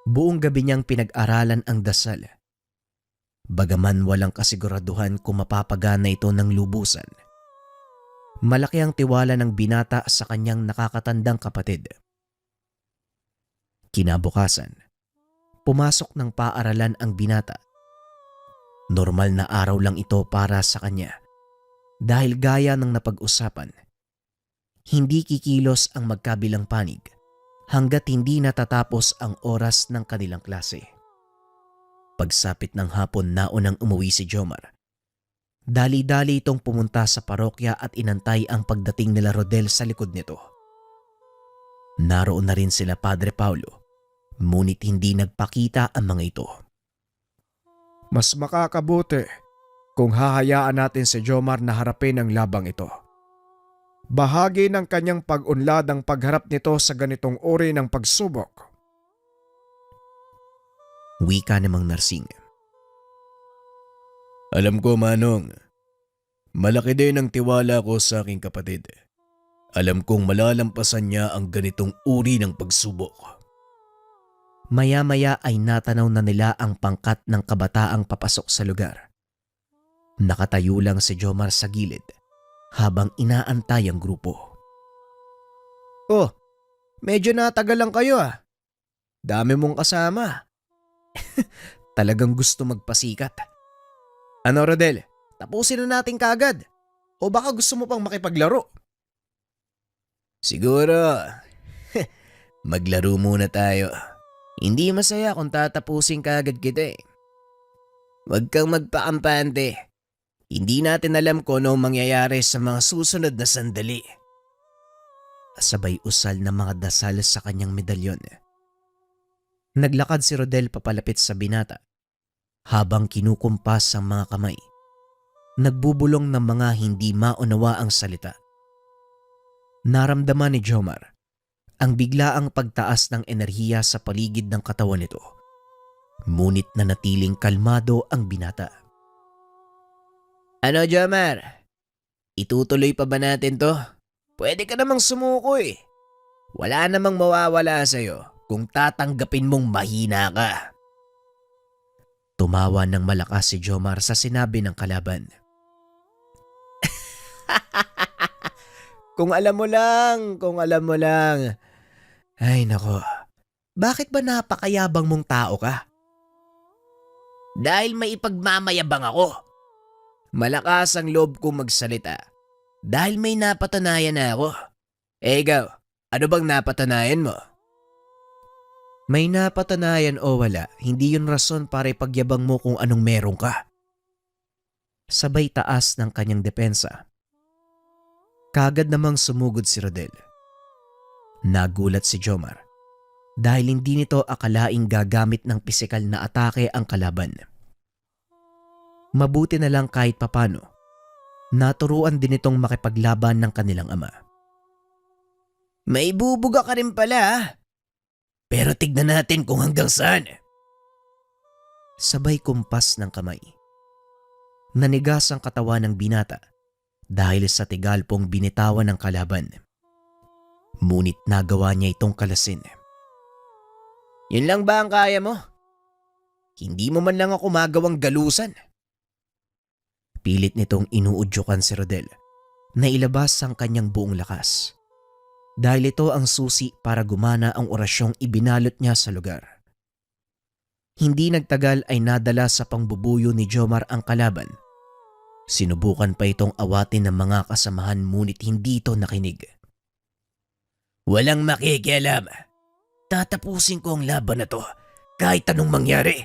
Buong gabi niyang pinag-aralan ang dasal. Bagaman walang kasiguraduhan kung mapapagana ito ng lubusan, malaki ang tiwala ng binata sa kanyang nakakatandang kapatid. Kinabukasan, pumasok ng paaralan ang binata. Normal na araw lang ito para sa kanya dahil gaya ng napag-usapan, hindi kikilos ang magkabilang panig hanggat hindi natatapos ang oras ng kanilang klase. Pagsapit ng hapon naunang umuwi si Jomar. Dali-dali itong pumunta sa parokya at inantay ang pagdating nila Rodel sa likod nito. Naroon na rin sila Padre Paulo, ngunit hindi nagpakita ang mga ito. Mas makakabuti kung hahayaan natin si Jomar na harapin ang labang ito. Bahagi ng kanyang pag-unlad ang pagharap nito sa ganitong uri ng pagsubok. Wika namang Narsing. Alam ko, Manong. Malaki din ang tiwala ko sa aking kapatid. Alam kong malalampasan niya ang ganitong uri ng pagsubok. Maya-maya ay natanaw na nila ang pangkat ng kabataang papasok sa lugar. Nakatayo lang si Jomar sa gilid habang inaantay ang grupo. Oh, medyo natagal lang kayo ah. Dami mong kasama. Talagang gusto magpasikat. Ano Rodel, tapusin na natin kaagad. O baka gusto mo pang makipaglaro? Siguro, maglaro muna tayo. Hindi masaya kung tatapusin ka agad kita eh. Huwag kang magpakampante. Hindi natin alam kung ano mangyayari sa mga susunod na sandali. Sabay usal na mga dasal sa kanyang medalyon. Naglakad si Rodel papalapit sa binata habang kinukumpas ang mga kamay. Nagbubulong ng mga hindi maunawa ang salita. Naramdaman ni Jomar ang biglaang pagtaas ng enerhiya sa paligid ng katawan nito. Ngunit nanatiling kalmado ang binata. Ano, Jomar? Itutuloy pa ba natin to? Pwede ka namang sumuko eh. Wala namang mawawala sa'yo kung tatanggapin mong mahina ka. Tumawa ng malakas si Jomar sa sinabi ng kalaban. Kung alam mo lang. Ay nako, bakit ba napakayabang mong tao ka? Dahil may ipagmamayabang ako. Malakas ang loob kong magsalita dahil may napatunayan na ako. Eh ikaw, ano bang napatunayan mo? May napatunayan o wala, hindi yun rason para ipagyabang mo kung anong meron ka. Sabay taas ng kanyang depensa. Kagad namang sumugod si Rodel. Nagulat si Jomar dahil hindi nito akalaing gagamit ng pisikal na atake ang kalaban. Mabuti na lang kahit papano, naturuan din itong makipaglaban ng kanilang ama. May bubuga ka rin pala ah. Pero tignan natin kung hanggang saan. Sabay kumpas ng kamay. Nanigas ang katawan ng binata dahil sa tigalpong binitawan ng kalaban. Ngunit nagawa niya itong kalasin. Yun lang ba ang kaya mo? Hindi mo man lang ako magawang galusan. Pilit nitong inuudyukan si Rodel na ilabas ang kanyang buong lakas. Dahil ito ang susi para gumana ang orasyong ibinalot niya sa lugar. Hindi nagtagal ay nadala sa pangbubuyo ni Jomar ang kalaban. Sinubukan pa itong awatin ng mga kasamahan ngunit hindi ito nakinig. Walang makikialam. Tatapusin ko ang laban na to kahit anong mangyari.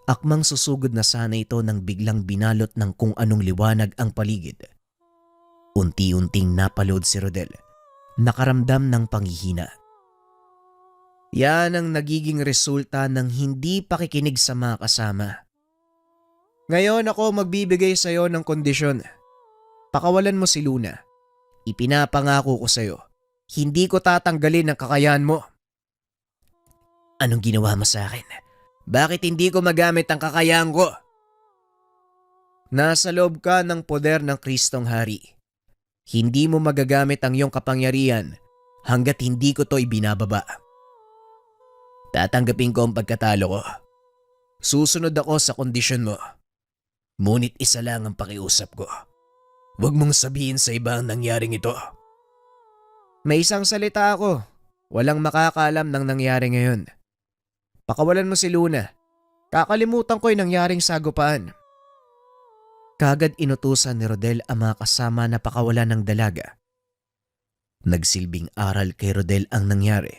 Akmang susugod na sana ito nang biglang binalot ng kung anong liwanag ang paligid. Unti-unting napalood si Rodel, nakaramdam ng panghihina. Yan ang nagiging resulta ng hindi pakikinig sa mga kasama. Ngayon ako magbibigay sa iyo ng kondisyon. Pakawalan mo si Luna. Ipinapangako ko sa iyo, hindi ko tatanggalin ang kakayahan mo. Anong ginawa mo sa akin? Bakit hindi ko magamit ang kakayahan ko? Nasa loob ka ng poder ng Kristong Hari. Hindi mo magagamit ang iyong kapangyarihan hanggat hindi ko to ibinababa. Tatanggapin ko ang pagkatalo ko. Susunod ako sa kondisyon mo. Ngunit isa lang ang pakiusap ko. Huwag mong sabihin sa iba ang nangyaring ito. May isang salita ako. Walang makakaalam ng nangyari ngayon. Pakawalan mo si Luna. Kakalimutan ko yung nangyaring sagupaan. Kagad inutusan ni Rodel ang mga kasama na pakawalan ng dalaga. Nagsilbing aral kay Rodel ang nangyari.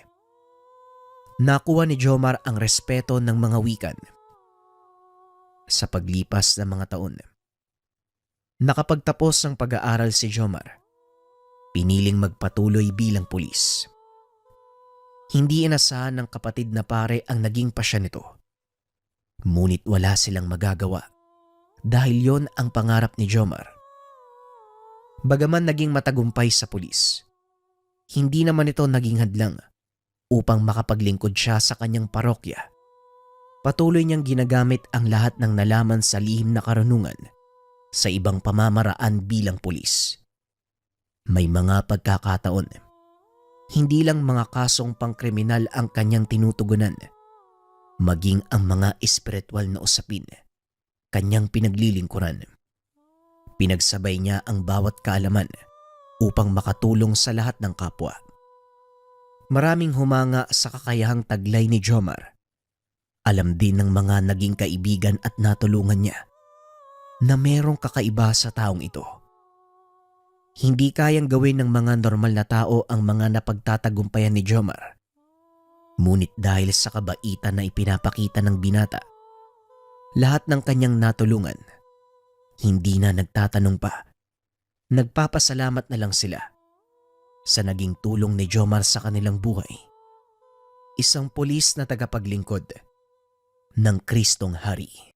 Nakuha ni Jomar ang respeto ng mga wikan. Sa paglipas ng mga taon, nakapagtapos ng pag-aaral si Jomar. Piniling magpatuloy bilang pulis. Hindi inasahan ng kapatid na pare ang naging pasya nito. Ngunit wala silang magagawa dahil yon ang pangarap ni Jomar. Bagaman naging matagumpay sa pulis, hindi naman ito naging hadlang upang makapaglingkod siya sa kanyang parokya. Patuloy niyang ginagamit ang lahat ng nalaman sa lihim na karunungan sa ibang pamamaraan bilang pulis. May mga pagkakataon, hindi lang mga kasong pangkriminal ang kanyang tinutugunan, maging ang mga espiritual na usapin, kanyang pinaglilingkuran. Pinagsabay niya ang bawat kaalaman upang makatulong sa lahat ng kapwa. Maraming humanga sa kakayahang taglay ni Jomar. Alam din ng mga naging kaibigan at natulungan niya na merong kakaiba sa taong ito. Hindi kayang gawin ng mga normal na tao ang mga napagtatagumpayan ni Jomar. Ngunit dahil sa kabaitan na ipinapakita ng binata, lahat ng kanyang natulungan, hindi na nagtatanong pa. Nagpapasalamat na lang sila sa naging tulong ni Jomar sa kanilang buhay. Isang pulis na tagapaglingkod ng Kristong Hari.